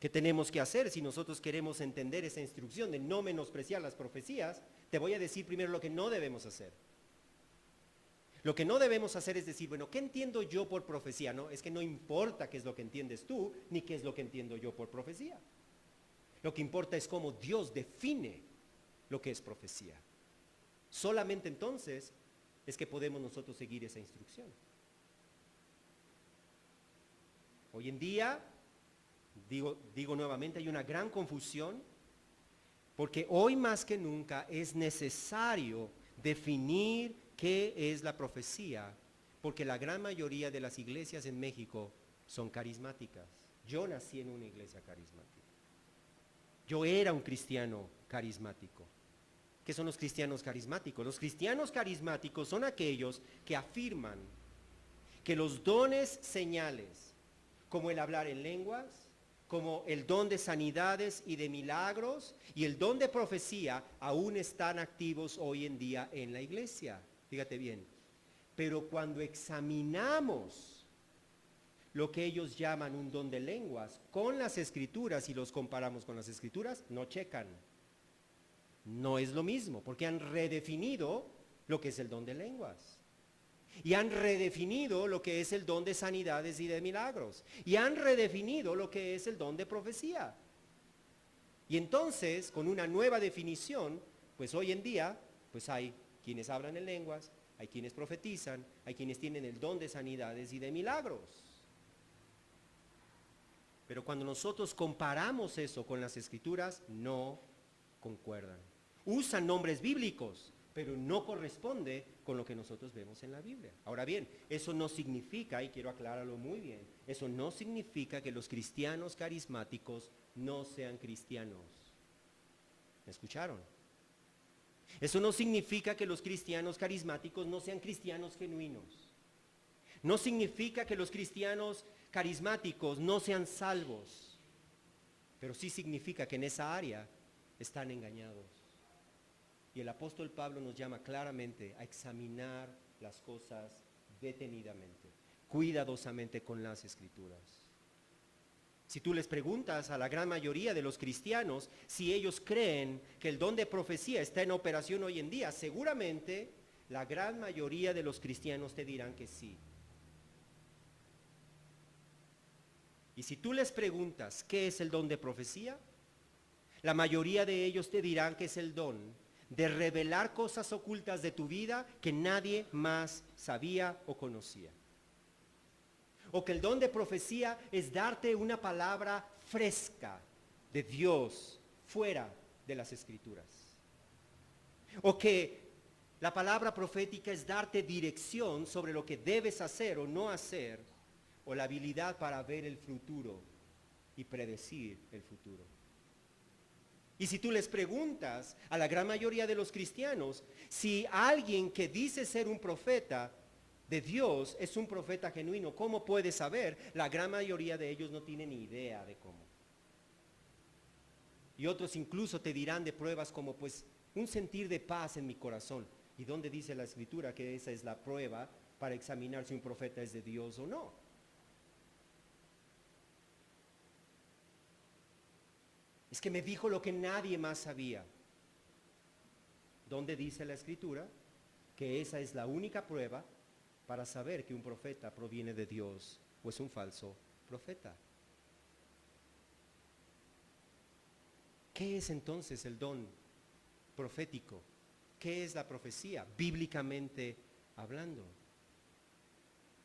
¿Qué tenemos que hacer si nosotros queremos entender esa instrucción de no menospreciar las profecías? Te voy a decir primero lo que no debemos hacer. Lo que no debemos hacer es decir, bueno, ¿qué entiendo yo por profecía? No, es que no importa qué es lo que entiendes tú, ni qué es lo que entiendo yo por profecía. Lo que importa es cómo Dios define lo que es profecía. Solamente entonces es que podemos nosotros seguir esa instrucción. Hoy en día, digo nuevamente, hay una gran confusión porque hoy más que nunca es necesario definir qué es la profecía Porque la gran mayoría de las iglesias en México son carismáticas. Yo nací en una iglesia carismática. Yo era un cristiano carismático. ¿Qué son los cristianos carismáticos? Los cristianos carismáticos son aquellos que afirman que los dones señales, como el hablar en lenguas, como el don de sanidades y de milagros y el don de profecía, aún están activos hoy en día en la iglesia. Fíjate bien. Pero cuando examinamos lo que ellos llaman un don de lenguas con las escrituras y los comparamos con las escrituras, no checan. No es lo mismo, porque han redefinido lo que es el don de lenguas. Y han redefinido lo que es el don de sanidades y de milagros. Y han redefinido lo que es el don de profecía. Y entonces, con una nueva definición, pues hoy en día, pues hay quienes hablan en lenguas, hay quienes profetizan, hay quienes tienen el don de sanidades y de milagros. Pero cuando nosotros comparamos eso con las escrituras, no concuerdan. Usan nombres bíblicos, pero no corresponde con lo que nosotros vemos en la Biblia. Ahora bien, eso no significa, y quiero aclararlo muy bien, eso no significa que los cristianos carismáticos no sean cristianos. ¿Me escucharon? Eso no significa que los cristianos carismáticos no sean cristianos genuinos. No significa que los cristianos carismáticos no sean salvos. Pero sí significa que en esa área están engañados. Y el apóstol Pablo nos llama claramente a examinar las cosas detenidamente, cuidadosamente con las escrituras. Si tú les preguntas a la gran mayoría de los cristianos si ellos creen que el don de profecía está en operación hoy en día, seguramente la gran mayoría de los cristianos te dirán que sí. Y si tú les preguntas qué es el don de profecía, la mayoría de ellos te dirán que es el don de revelar cosas ocultas de tu vida que nadie más sabía o conocía. O que el don de profecía es darte una palabra fresca de Dios fuera de las escrituras. O que la palabra profética es darte dirección sobre lo que debes hacer o no hacer, o la habilidad para ver el futuro y predecir el futuro. Y si tú les preguntas a la gran mayoría de los cristianos si alguien que dice ser un profeta de Dios es un profeta genuino, ¿cómo puede saber? La gran mayoría de ellos no tienen ni idea de cómo. Y otros incluso te dirán de pruebas como pues un sentir de paz en mi corazón. ¿Y dónde dice la escritura que esa es la prueba para examinar si un profeta es de Dios o no? Es que me dijo lo que nadie más sabía. ¿Dónde dice la escritura que esa es la única prueba para saber que un profeta proviene de Dios o es un falso profeta? ¿Qué es entonces el don profético? ¿Qué es la profecía, bíblicamente hablando?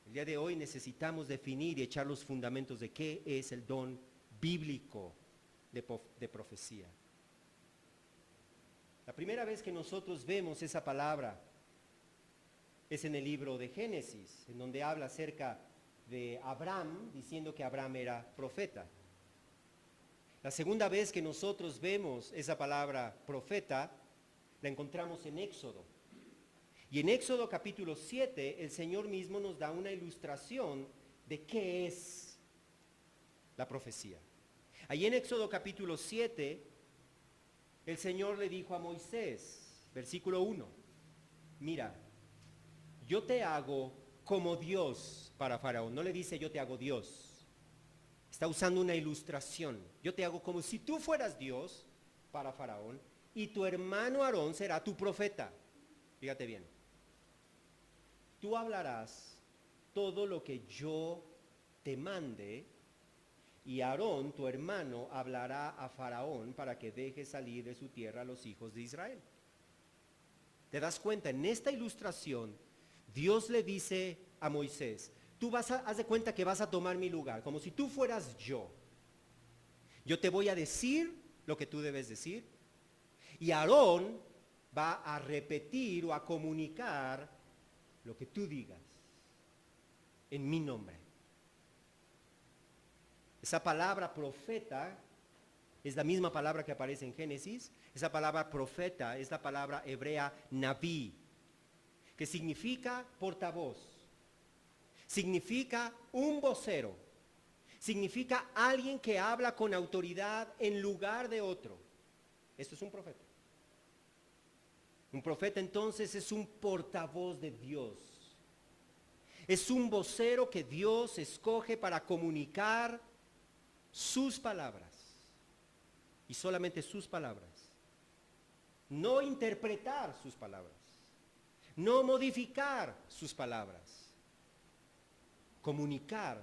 El día de hoy necesitamos definir y echar los fundamentos de qué es el don bíblico de profecía. La primera vez que nosotros vemos esa palabra es en el libro de Génesis, en donde habla acerca de Abraham, diciendo que Abraham era profeta. La segunda vez que nosotros vemos esa palabra profeta, la encontramos en Éxodo. Y en Éxodo capítulo 7, el Señor mismo nos da una ilustración de qué es la profecía. Allí en Éxodo capítulo 7, el Señor le dijo a Moisés, versículo 1, mira, yo te hago como Dios para Faraón. No le dice yo te hago Dios. Está usando una ilustración. Yo te hago como si tú fueras Dios para Faraón y tu hermano Aarón será tu profeta. Fíjate bien. Tú hablarás todo lo que yo te mande y Aarón, tu hermano, hablará a Faraón para que deje salir de su tierra a los hijos de Israel. ¿Te das cuenta? En esta ilustración, Dios le dice a Moisés, haz de cuenta que vas a tomar mi lugar, como si tú fueras yo. Yo te voy a decir lo que tú debes decir, y Aarón va a repetir o a comunicar lo que tú digas. en mi nombre. Esa palabra profeta es la misma palabra que aparece en Génesis. Esa palabra profeta es la palabra hebrea naví, que significa portavoz, significa un vocero, significa alguien que habla con autoridad en lugar de otro. Esto es un profeta. Un profeta entonces es un portavoz de Dios. Es un vocero que Dios escoge para comunicar sus palabras. Y solamente sus palabras. No interpretar sus palabras. No modificar sus palabras. Comunicar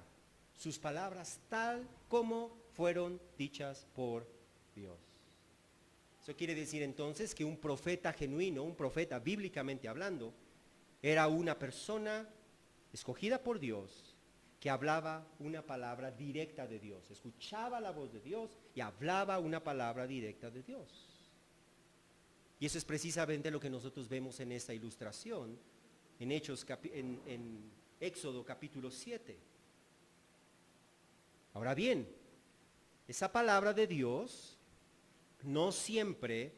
sus palabras tal como fueron dichas por Dios. Eso quiere decir entonces que un profeta genuino, un profeta bíblicamente hablando, era una persona escogida por Dios que hablaba una palabra directa de Dios, escuchaba la voz de Dios y hablaba una palabra directa de Dios. Y eso es precisamente lo que nosotros vemos en esta ilustración, en Éxodo capítulo 7. Ahora bien, esa palabra de Dios no siempre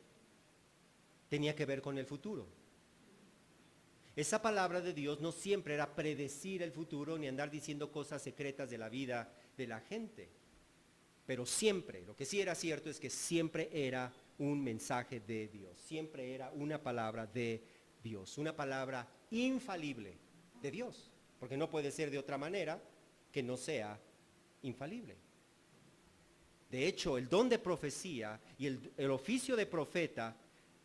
tenía que ver con el futuro. Esa palabra de Dios no siempre era predecir el futuro ni andar diciendo cosas secretas de la vida de la gente. Pero siempre, lo que sí era cierto es que siempre era un mensaje de Dios. Siempre era una palabra de Dios, una palabra infalible de Dios. Porque no puede ser de otra manera que no sea infalible. De hecho, el don de profecía y el oficio de profeta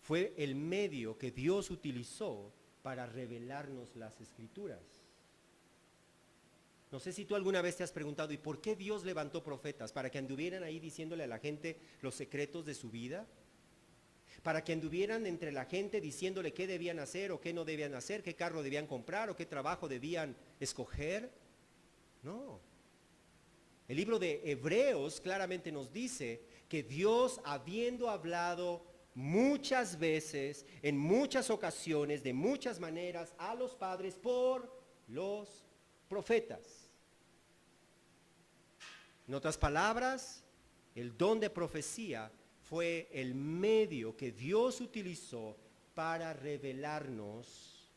fue el medio que Dios utilizó para revelarnos las Escrituras. No sé si tú alguna vez te has preguntado, ¿y por qué Dios levantó profetas? ¿Para que anduvieran ahí diciéndole a la gente los secretos de su vida? ¿Para que anduvieran entre la gente diciéndole qué debían hacer o qué no debían hacer, qué carro debían comprar o qué trabajo debían escoger? No. El libro de Hebreos claramente nos dice que Dios, habiendo hablado muchas veces, en muchas ocasiones, de muchas maneras, a los padres por los profetas. En otras palabras, el don de profecía fue el medio que Dios utilizó para revelarnos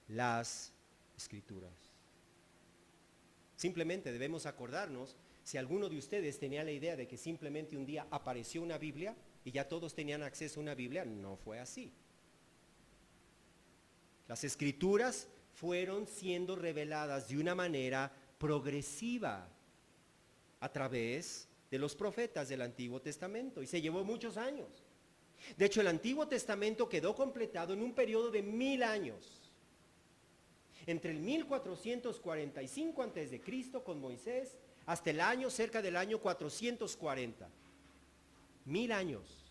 las Escrituras. Simplemente debemos acordarnos, si alguno de ustedes tenía la idea de que simplemente un día apareció una Biblia y ya todos tenían acceso a una Biblia, no fue así. Las Escrituras fueron siendo reveladas de una manera progresiva a través de los profetas del Antiguo Testamento y se llevó muchos años. De hecho, el Antiguo Testamento quedó completado en un periodo de 1000 años. Entre el 1445 a.C. con Moisés hasta el año, cerca del año 440. 1000 años.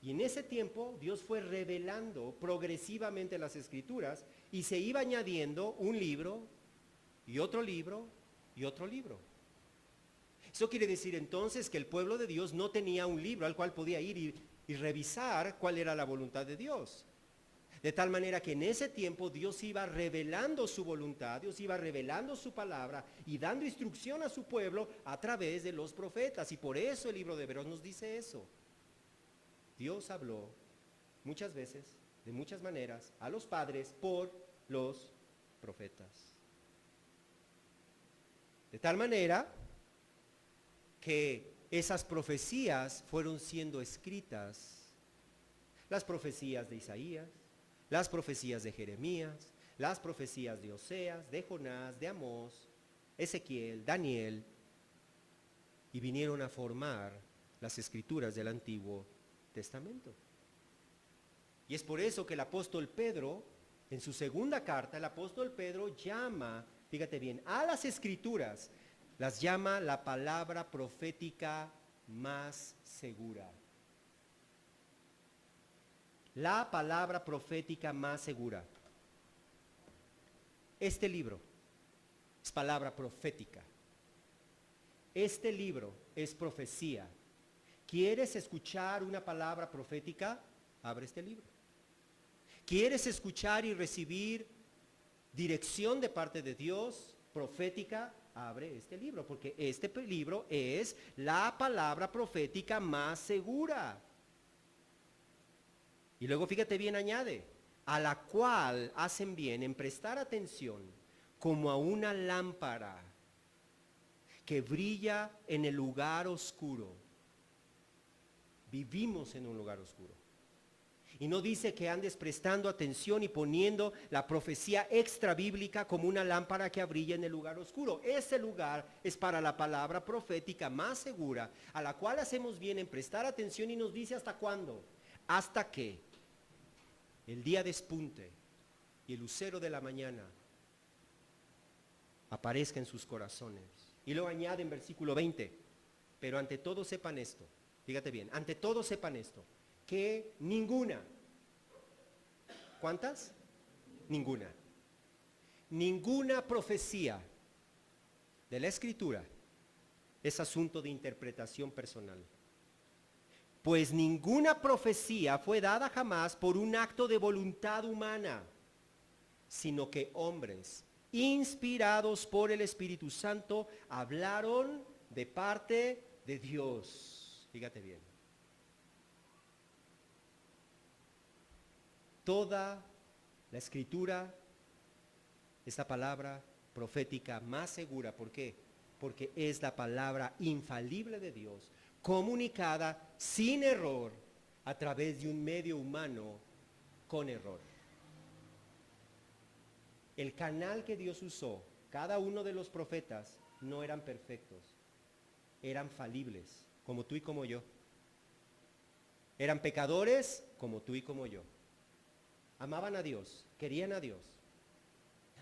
Y en ese tiempo Dios fue revelando progresivamente las Escrituras y se iba añadiendo un libro y otro libro y otro libro. Eso quiere decir entonces que el pueblo de Dios no tenía un libro al cual podía ir y revisar cuál era la voluntad de Dios. De tal manera que en ese tiempo Dios iba revelando su voluntad, Dios iba revelando su palabra y dando instrucción a su pueblo a través de los profetas. Y por eso el libro de Hebreos nos dice eso. Dios habló muchas veces, de muchas maneras, a los padres por los profetas. De tal manera que esas profecías fueron siendo escritas, las profecías de Isaías, las profecías de Jeremías, las profecías de Oseas, de Jonás, de Amós, Ezequiel, Daniel, y vinieron a formar las Escrituras del Antiguo Testamento. Y es por eso que el apóstol Pedro, en su segunda carta, el apóstol Pedro llama, fíjate bien, a las Escrituras, las llama la palabra profética más segura. La palabra profética más segura. Este libro es palabra profética. Este libro es profecía. ¿Quieres escuchar una palabra profética? Abre este libro. ¿Quieres escuchar y recibir dirección de parte de Dios, profética, abre este libro, porque este libro es la palabra profética más segura. Y luego fíjate bien, añade, a la cual hacen bien en prestar atención como a una lámpara que brilla en el lugar oscuro. Vivimos en un lugar oscuro. Y no dice que andes prestando atención y poniendo la profecía extra bíblica como una lámpara que brilla en el lugar oscuro. Ese lugar es para la palabra profética más segura, a la cual hacemos bien en prestar atención, y nos dice hasta cuándo. Hasta que el día despunte y el lucero de la mañana aparezca en sus corazones. Y luego añade en versículo 20, pero ante todo sepan esto, fíjate bien, ante todo sepan esto, que ninguna, ¿cuántas? Ninguna profecía de la Escritura es asunto de interpretación personal. Pues ninguna profecía fue dada jamás por un acto de voluntad humana, sino que hombres inspirados por el Espíritu Santo hablaron de parte de Dios. Fíjate bien. Toda la Escritura es la palabra profética más segura. ¿Por qué? Porque es la palabra infalible de Dios, comunicada sin error a través de un medio humano con error. El canal que Dios usó, cada uno de los profetas, no eran perfectos, eran falibles, como tú y como yo. Eran pecadores, como tú y como yo. Amaban a Dios, querían a Dios.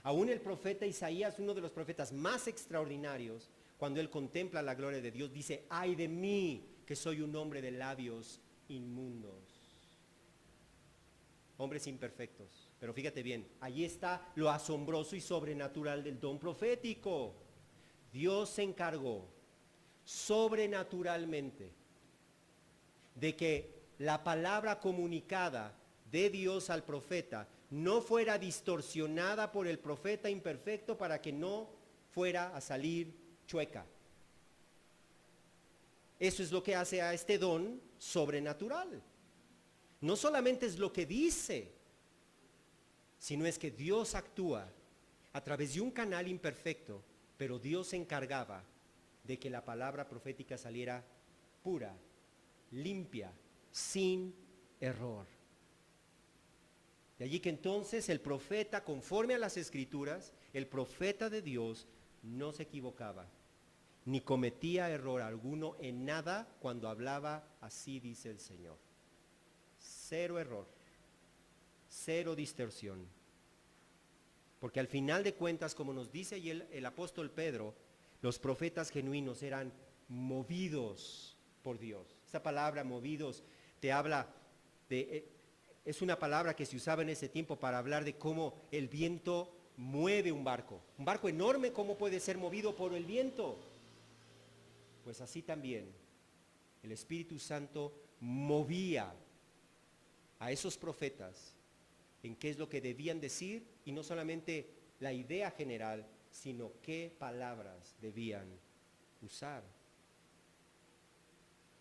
Aún el profeta Isaías, uno de los profetas más extraordinarios, cuando él contempla la gloria de Dios, dice: ay de mí, que soy un hombre de labios inmundos. Hombres imperfectos. Pero fíjate bien, allí está lo asombroso y sobrenatural del don profético. Dios se encargó sobrenaturalmente de que la palabra comunicada de Dios al profeta no fuera distorsionada por el profeta imperfecto, para que no fuera a salir chueca. Eso es lo que hace a este don sobrenatural. No solamente es lo que dice, sino es que Dios actúa a través de un canal imperfecto, pero Dios se encargaba de que la palabra profética saliera pura, limpia, sin error. De allí que entonces el profeta, conforme a las Escrituras, el profeta de Dios no se equivocaba, ni cometía error alguno en nada cuando hablaba: así dice el Señor. Cero error, cero distorsión. Porque al final de cuentas, como nos dice ahí el apóstol Pedro, los profetas genuinos eran movidos por Dios. Esa palabra movidos te habla de... es una palabra que se usaba en ese tiempo para hablar de cómo el viento mueve un barco. Un barco enorme, ¿cómo puede ser movido por el viento? Pues así también el Espíritu Santo movía a esos profetas en qué es lo que debían decir, y no solamente la idea general, sino qué palabras debían usar.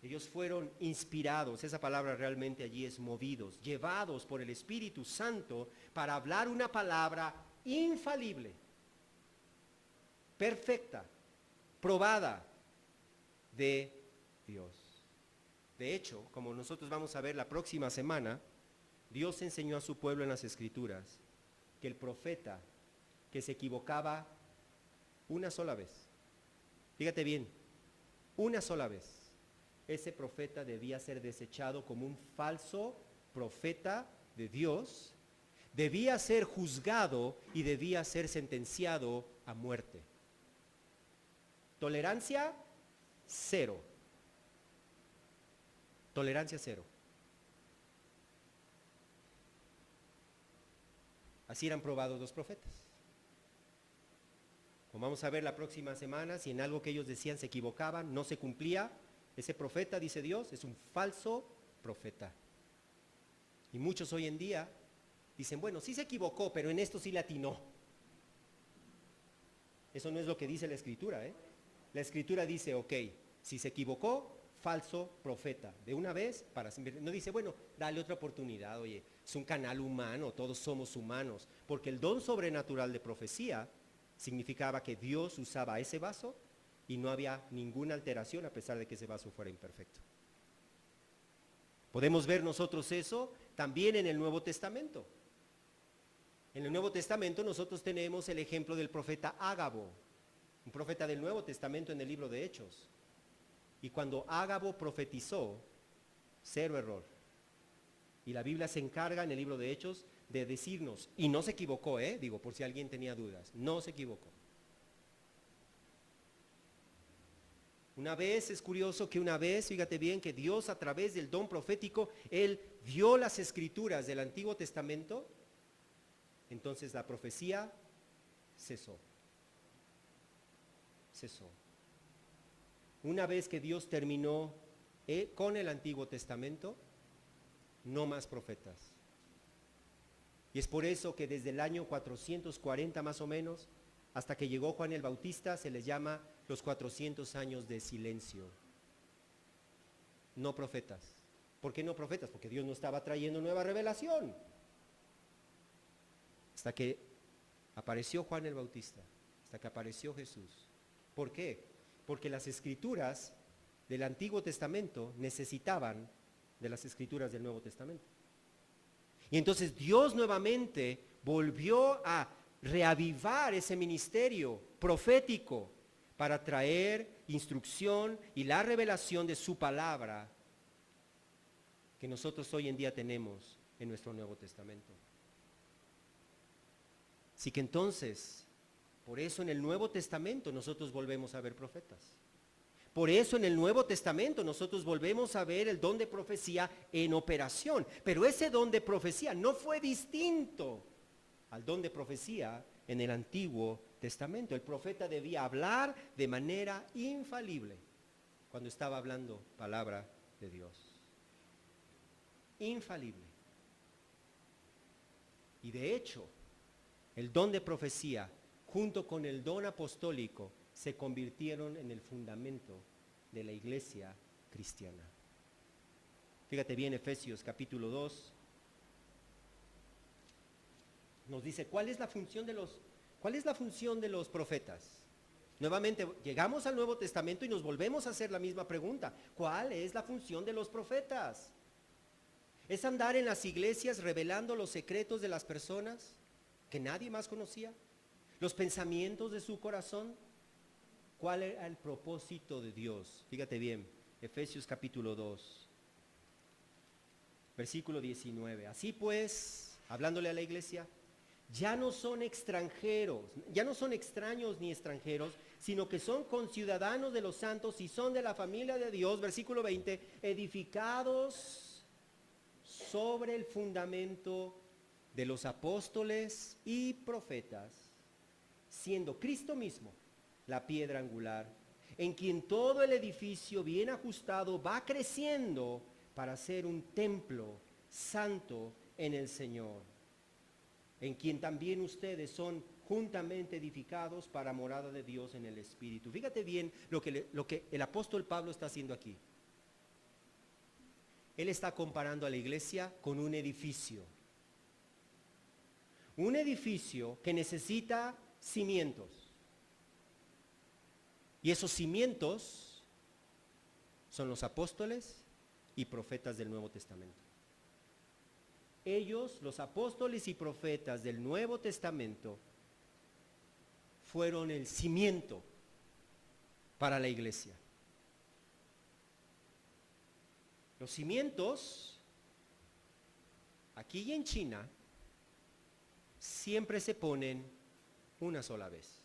Ellos fueron inspirados, esa palabra realmente allí es movidos, llevados por el Espíritu Santo para hablar una palabra infalible, perfecta, probada de Dios. De hecho, como nosotros vamos a ver la próxima semana, Dios enseñó a su pueblo en las Escrituras que el profeta que se equivocaba una sola vez, fíjate bien, una sola vez, ese profeta debía ser desechado como un falso profeta de Dios, debía ser juzgado y debía ser sentenciado a muerte. Tolerancia cero. Tolerancia cero. Así eran probados los profetas. Como vamos a ver la próxima semana, si en algo que ellos decían se equivocaban, no se cumplía, ese profeta, dice Dios, es un falso profeta. Y muchos hoy en día dicen: bueno, sí se equivocó, pero en esto sí le atinó. Eso no es lo que dice la Escritura, ¿eh? La Escritura dice, ok, si se equivocó, falso profeta, de una vez para siempre. No dice, bueno, dale otra oportunidad, oye, es un canal humano, todos somos humanos, porque el don sobrenatural de profecía significaba que Dios usaba ese vaso y no había ninguna alteración a pesar de que ese vaso fuera imperfecto. Podemos ver nosotros eso también en el Nuevo Testamento. En el Nuevo Testamento nosotros tenemos el ejemplo del profeta Ágabo, un profeta del Nuevo Testamento en el libro de Hechos. Y cuando Ágabo profetizó, cero error. Y la Biblia se encarga en el libro de Hechos de decirnos, y no se equivocó, digo, por si alguien tenía dudas, no se equivocó. Una vez, es curioso que una vez, fíjate bien, que Dios a través del don profético, Él dio las escrituras del Antiguo Testamento, entonces la profecía cesó. Cesó. Una vez que Dios terminó con el Antiguo Testamento, no más profetas. Y es por eso que desde el año 440 más o menos, hasta que llegó Juan el Bautista, se les llama los 400 años de silencio. No profetas. ¿Por qué no profetas? Porque Dios no estaba trayendo nueva revelación. Hasta que apareció Juan el Bautista, hasta que apareció Jesús. ¿Por qué? Porque las escrituras del Antiguo Testamento necesitaban de las escrituras del Nuevo Testamento. Y entonces Dios nuevamente volvió a reavivar ese ministerio profético para traer instrucción y la revelación de su palabra que nosotros hoy en día tenemos en nuestro Nuevo Testamento. Así que entonces, por eso en el Nuevo Testamento nosotros volvemos a ver profetas. Por eso en el Nuevo Testamento nosotros volvemos a ver el don de profecía en operación. Pero ese don de profecía no fue distinto al don de profecía en el Antiguo Testamento. El profeta debía hablar de manera infalible cuando estaba hablando palabra de Dios. Infalible. Y de hecho, el don de profecía junto con el don apostólico se convirtieron en el fundamento de la iglesia cristiana. Fíjate bien, Efesios capítulo 2 nos dice cuál es la función de los profetas. Nuevamente llegamos al Nuevo Testamento y nos volvemos a hacer la misma pregunta. ¿Cuál es la función de los profetas? ¿Es andar en las iglesias revelando los secretos de las personas que nadie más conocía? ¿Los pensamientos de su corazón? ¿Cuál era el propósito de Dios? Fíjate bien, Efesios capítulo 2, versículo 19. Así pues, hablándole a la iglesia, ya no son extranjeros, ya no son extraños ni extranjeros, sino que son conciudadanos de los santos y son de la familia de Dios, versículo 20, edificados sobre el fundamento de los apóstoles y profetas, siendo Cristo mismo la piedra angular, en quien todo el edificio bien ajustado va creciendo para ser un templo santo en el Señor, en quien también ustedes son juntamente edificados para morada de Dios en el Espíritu. Fíjate bien lo que el apóstol Pablo está haciendo aquí. Él está comparando a la iglesia con un edificio. Un edificio que necesita cimientos. Y esos cimientos son los apóstoles y profetas del Nuevo Testamento. Ellos, los apóstoles y profetas del Nuevo Testamento, fueron el cimiento para la iglesia. Los cimientos, aquí y en China, siempre se ponen una sola vez.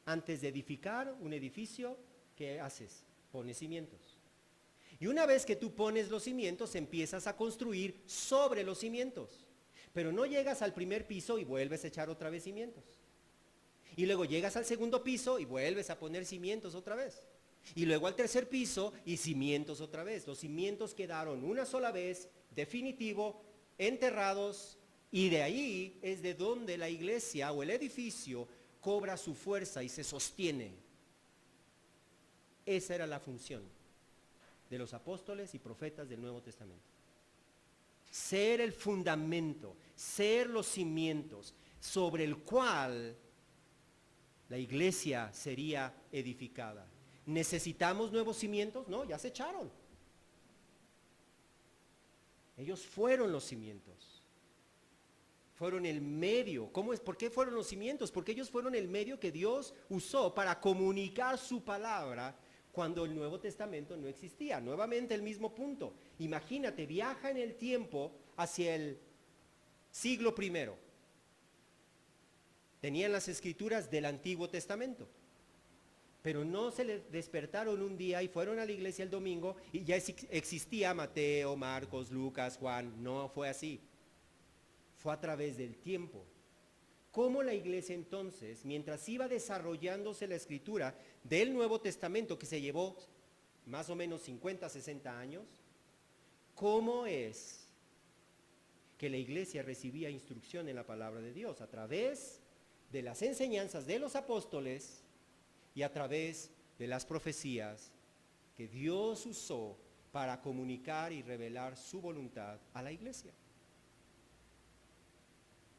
Antes de edificar un edificio, ¿qué haces? Pones cimientos. Y una vez que tú pones los cimientos, empiezas a construir sobre los cimientos. Pero no llegas al primer piso y vuelves a echar otra vez cimientos. Y luego llegas al segundo piso y vuelves a poner cimientos otra vez. Y luego al tercer piso y cimientos otra vez. Los cimientos quedaron una sola vez, definitivo, enterrados Y de ahí es de donde la iglesia o el edificio cobra su fuerza y se sostiene. Esa era la función de los apóstoles y profetas del Nuevo Testamento. Ser el fundamento, ser los cimientos sobre el cual la iglesia sería edificada. ¿Necesitamos nuevos cimientos? No, ya se echaron. Ellos fueron los cimientos. Fueron el medio. ¿Cómo es? ¿Por qué fueron los cimientos? Porque ellos fueron el medio que Dios usó para comunicar su palabra cuando el Nuevo Testamento no existía. Nuevamente el mismo punto. Imagínate, viaja en el tiempo hacia el siglo I. Tenían las escrituras del Antiguo Testamento, pero no se les despertaron un día y fueron a la iglesia el domingo y ya existía Mateo, Marcos, Lucas, Juan. No fue así. Fue a través del tiempo. ¿Cómo la iglesia entonces, mientras iba desarrollándose la escritura del Nuevo Testamento, que se llevó más o menos 50, 60 años, cómo es que la iglesia recibía instrucción en la palabra de Dios? A través de las enseñanzas de los apóstoles y a través de las profecías que Dios usó para comunicar y revelar su voluntad a la iglesia.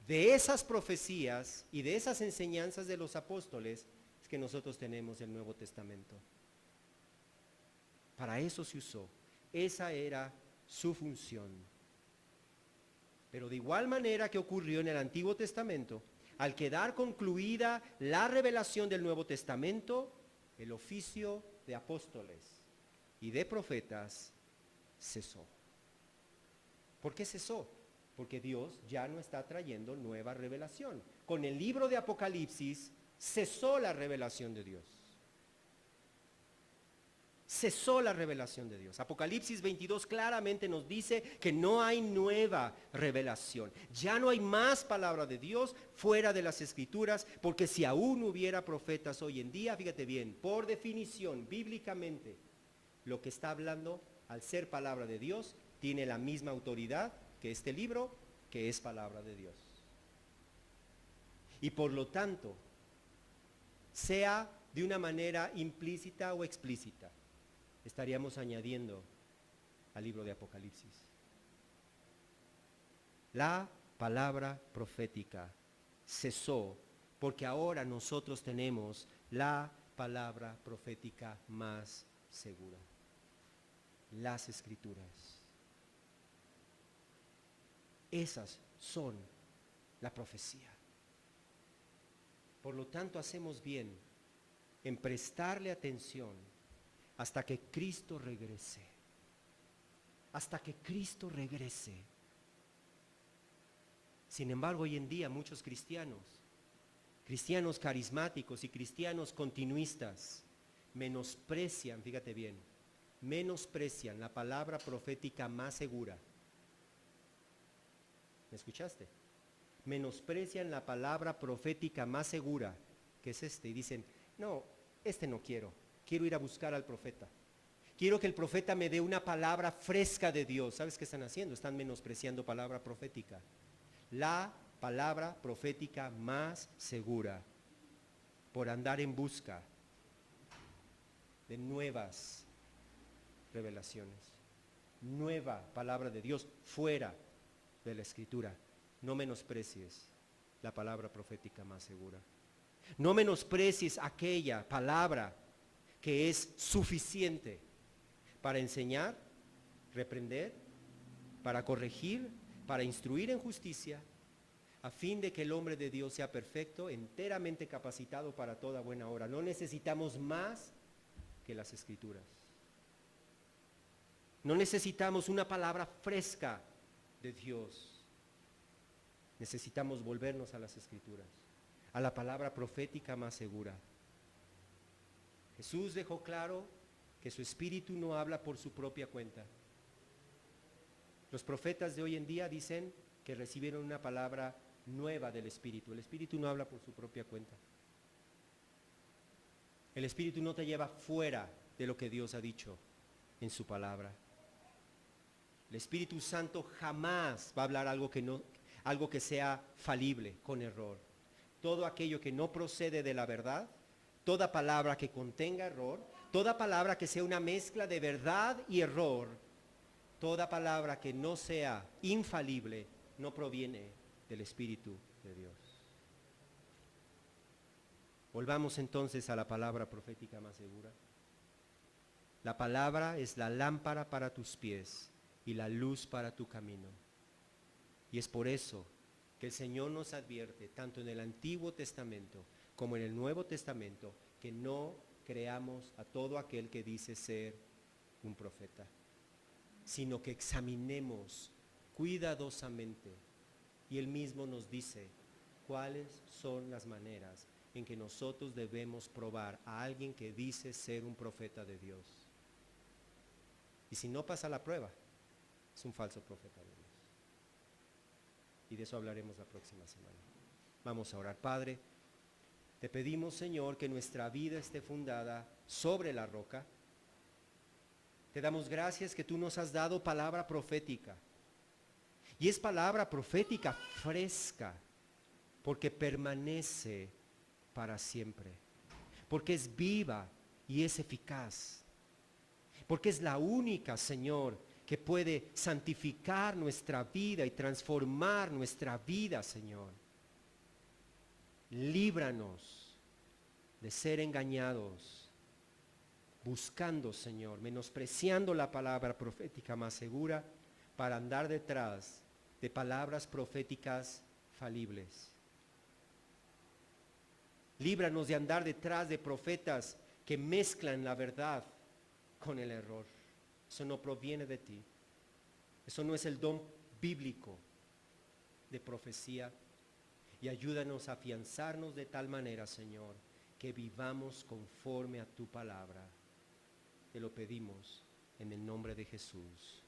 De esas profecías y de esas enseñanzas de los apóstoles es que nosotros tenemos el Nuevo Testamento. Para eso se usó. Esa era su función. Pero de igual manera que ocurrió en el Antiguo Testamento, al quedar concluida la revelación del Nuevo Testamento, el oficio de apóstoles y de profetas cesó. ¿Por qué cesó? Porque Dios ya no está trayendo nueva revelación. Con el libro de Apocalipsis cesó la revelación de Dios. Cesó la revelación de Dios. Apocalipsis 22 claramente nos dice que no hay nueva revelación. Ya no hay más palabra de Dios fuera de las Escrituras, porque si aún hubiera profetas hoy en día, fíjate bien, por definición, bíblicamente, lo que está hablando, al ser palabra de Dios, tiene la misma autoridad que este libro, que es palabra de Dios. Y por lo tanto, sea de una manera implícita o explícita, estaríamos añadiendo al libro de Apocalipsis. La palabra profética cesó porque ahora nosotros tenemos la palabra profética más segura, las Escrituras. Esas son la profecía. Por lo tanto, hacemos bien en prestarle atención hasta que Cristo regrese. Hasta que Cristo regrese. Sin embargo, hoy en día muchos cristianos carismáticos y cristianos continuistas, menosprecian, fíjate bien, menosprecian la palabra profética más segura. ¿Me escuchaste? Menosprecian la palabra profética más segura, que es y dicen, no, no quiero ir a buscar al profeta. Quiero que el profeta me dé una palabra fresca de Dios. ¿Sabes qué están haciendo? Están menospreciando palabra profética. La palabra profética más segura, por andar en busca de nuevas revelaciones. Nueva palabra de Dios fuera de la Escritura. No menosprecies la palabra profética más segura. No menosprecies aquella palabra que es suficiente para enseñar, reprender, para corregir, para instruir en justicia, a fin de que el hombre de Dios sea perfecto, enteramente capacitado para toda buena obra. No necesitamos más que las Escrituras. No necesitamos una palabra fresca de Dios. Necesitamos volvernos a las Escrituras, a la palabra profética más segura. Jesús dejó claro que su espíritu no habla por su propia cuenta. Los profetas de hoy en día dicen que recibieron una palabra nueva del espíritu. El espíritu no habla por su propia cuenta. El espíritu no te lleva fuera de lo que Dios ha dicho en su palabra. El Espíritu Santo jamás va a hablar algo que sea falible, con error. Todo aquello que no procede de la verdad, toda palabra que contenga error, toda palabra que sea una mezcla de verdad y error, toda palabra que no sea infalible, no proviene del Espíritu de Dios. Volvamos entonces a la palabra profética más segura. La palabra es la lámpara para tus pies y la luz para tu camino. Y es por eso que el Señor nos advierte, tanto en el Antiguo Testamento como en el Nuevo Testamento, que no creamos a todo aquel que dice ser un profeta, sino que examinemos cuidadosamente. Y Él mismo nos dice cuáles son las maneras en que nosotros debemos probar a alguien que dice ser un profeta de Dios. Y si no pasa la prueba, es un falso profeta de Dios. Y de eso hablaremos la próxima semana. Vamos a orar. Padre, te pedimos, Señor, que nuestra vida esté fundada sobre la roca. Te damos gracias que tú nos has dado palabra profética. Y es palabra profética fresca, porque permanece para siempre. Porque es viva y es eficaz. Porque es la única, Señor, que puede santificar nuestra vida y transformar nuestra vida, Señor. Líbranos de ser engañados, buscando, Señor, menospreciando la palabra profética más segura para andar detrás de palabras proféticas falibles. Líbranos de andar detrás de profetas que mezclan la verdad con el error. Eso no proviene de ti. Eso no es el don bíblico de profecía. Y ayúdanos a afianzarnos de tal manera, Señor, que vivamos conforme a tu palabra. Te lo pedimos en el nombre de Jesús.